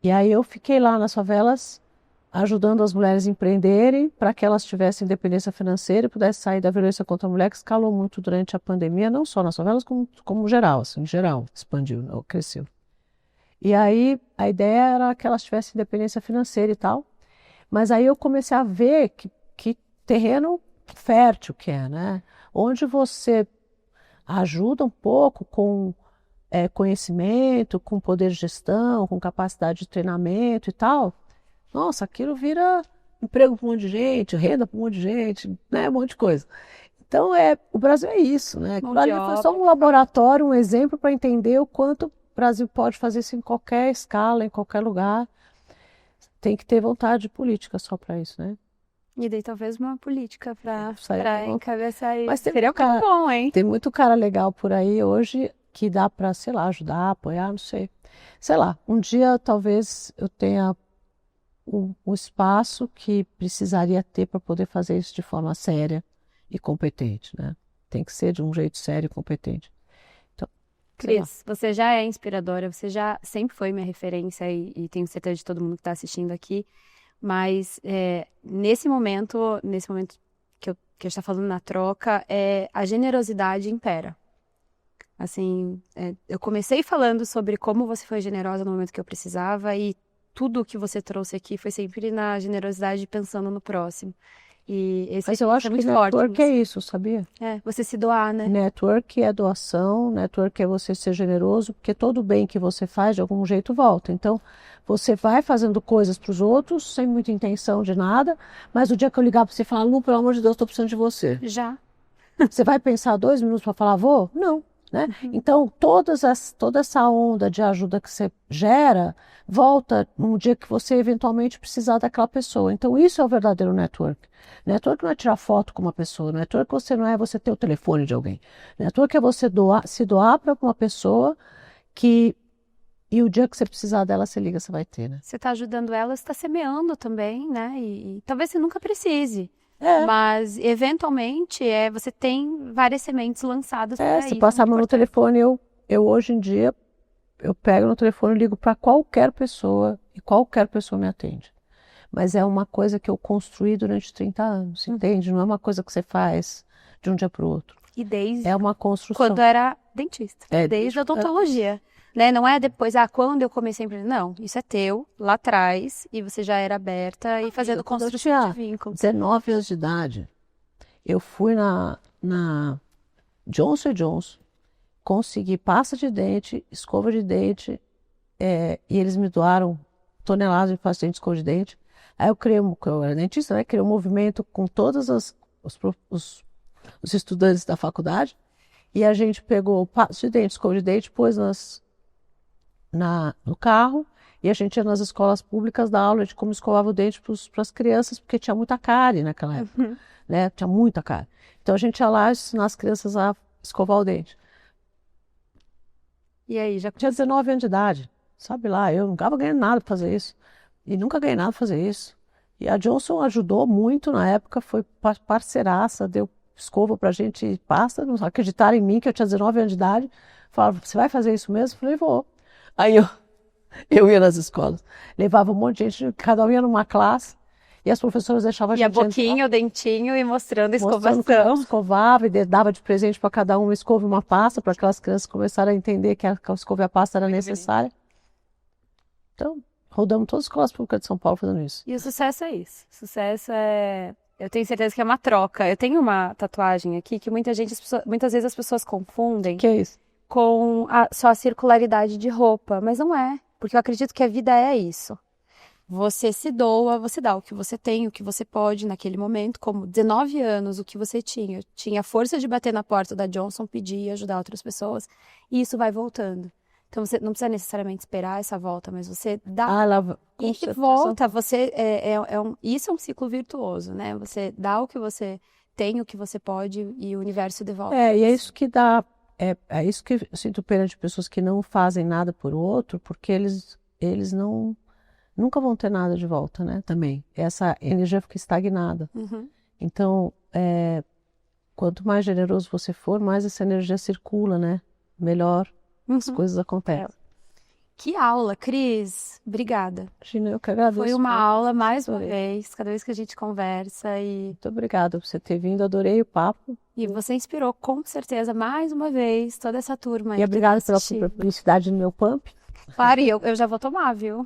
E aí eu fiquei lá nas favelas ajudando as mulheres a empreenderem para que elas tivessem independência financeira e pudessem sair da violência contra a mulher, que escalou muito durante a pandemia, não só nas favelas, como geral, assim, em geral, expandiu, cresceu. E aí a ideia era que elas tivessem independência financeira e tal, mas aí eu comecei a ver que terreno fértil que é, né? Onde você ajuda um pouco com conhecimento, com poder de gestão, com capacidade de treinamento e tal, nossa, aquilo vira emprego para um monte de gente, renda para um monte de gente, né, um monte de coisa. Então, o Brasil é isso, né? Aquilo ali foi só um laboratório, um exemplo para entender o quanto o Brasil pode fazer isso em qualquer escala, em qualquer lugar. Tem que ter vontade política só para isso, né? E daí talvez uma política para encabeçar isso. Mas seria muito bom, hein? Tem muito cara legal por aí hoje que dá para, sei lá, ajudar, apoiar, não sei. Sei lá, um dia talvez eu tenha o espaço que precisaria ter para poder fazer isso de forma séria e competente, né? Tem que ser de um jeito sério e competente. Então, Cris, você já é inspiradora, você já sempre foi minha referência e tenho certeza de todo mundo que está assistindo aqui, mas nesse momento que a gente está falando na troca, a generosidade impera. Assim, eu comecei falando sobre como você foi generosa no momento que eu precisava e tudo o que você trouxe aqui foi sempre na generosidade pensando no próximo. Mas eu acho que network é isso, sabia? Você se doar, né? Network é doação, network é você ser generoso, porque todo bem que você faz, de algum jeito, volta. Então, você vai fazendo coisas para os outros, sem muita intenção de nada, mas o dia que eu ligar para você e falar, Lu, pelo amor de Deus, estou precisando de você. Já. Você vai pensar 2 minutos para falar, vou? Não. Né? Então, toda essa onda de ajuda que você gera, volta num dia que você eventualmente precisar daquela pessoa. Então, isso é o verdadeiro network. Network não é tirar foto com uma pessoa, network não é você ter o telefone de alguém. Network é você se doar para uma pessoa e o dia que você precisar dela, você liga, você vai ter. Né? Você está ajudando ela, você está semeando também, né? E talvez você nunca precise. Mas, eventualmente, você tem várias sementes lançadas para isso. Se passar a mão no telefone, eu hoje em dia, eu pego no telefone e ligo para qualquer pessoa e qualquer pessoa me atende. Mas é uma coisa que eu construí durante 30 anos, entende? Não é uma coisa que você faz de um dia para o outro. E desde é uma construção. Quando era dentista, desde a odontologia. Né? Não é depois, quando eu comecei a empreender. Não, isso é teu, lá atrás, e você já era aberta e fazendo construção de vínculos. 19 anos de idade, eu fui Johnson & Johnson, consegui pasta de dente, escova de dente, e eles me doaram toneladas de pasta de dente, escova de dente. Aí eu era dentista, né? Criei um movimento com todos os estudantes da faculdade, e a gente pegou pasta de dente, escova de dente, pôs no carro, e a gente ia nas escolas públicas dar aula de como escovava o dente para as crianças, porque tinha muita cárie naquela época, né? Tinha muita cárie. Então a gente ia lá ensinar as crianças a escovar o dente. E aí, já Tinha 19 anos de idade, sabe lá, eu não estava ganhando nada para fazer isso. E nunca ganhei nada para fazer isso. E a Johnson ajudou muito na época, foi parceiraça, deu escova pra gente, pasta, não acreditaram em mim, que eu tinha 19 anos de idade. Falaram, você vai fazer isso mesmo? Eu falei, vou. Aí eu ia nas escolas, levava um monte de gente, cada um ia numa classe, e as professoras deixavam a e a gente boquinha, o dentinho e mostrando a mostrando escovação. como escovava, e dava de presente para cada um uma escova e uma pasta, para aquelas crianças começarem a entender que a escova e a pasta era necessária. Então, rodamos todas as escolas públicas de São Paulo fazendo isso. E o sucesso é isso. O sucesso é... Eu tenho certeza que é uma troca. Eu tenho uma tatuagem aqui que muitas vezes as pessoas confundem Que é isso? com só a circularidade de roupa, mas não é. Porque eu acredito que a vida é isso. Você se doa, você dá o que você tem, o que você pode naquele momento. Como 19 anos, o que você tinha. Tinha a força de bater na porta da Johnson, pedir e ajudar outras pessoas. E isso vai voltando. Então você não precisa necessariamente esperar essa volta, mas você dá Com e certeza. volta. Você isso é um ciclo virtuoso, né? Você dá o que você tem, o que você pode e o universo devolve. E é isso que dá. É isso que eu sinto pena de pessoas que não fazem nada por outro, porque eles nunca vão ter nada de volta, né? Também. Essa energia fica estagnada. Uhum. Então, quanto mais generoso você for, mais essa energia circula, né? Melhor as coisas acontecem. Que aula, Cris. Obrigada. Imagina, eu que agradeço. Foi uma aula mais uma vez, cada vez que a gente conversa e... Muito obrigada por você ter vindo, adorei o papo. E você inspirou, com certeza, mais uma vez, toda essa turma aí. E obrigada pela assistiu. publicidade no meu pump. Claro, e eu já vou tomar, viu?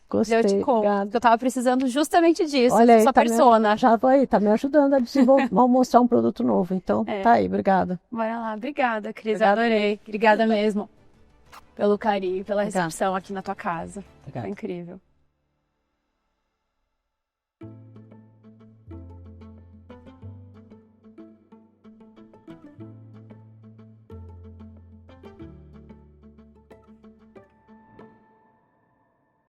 Gostei, Eu te conto, obrigada. porque eu tava precisando justamente disso, Olha aí, sua persona. Já vou aí, tá me ajudando a desenvolver, a mostrar um produto novo. Então, tá aí, obrigada. Bora lá, obrigada, Cris, Obrigada. adorei. Obrigada mesmo pelo carinho, pela recepção aqui na tua casa. Foi incrível.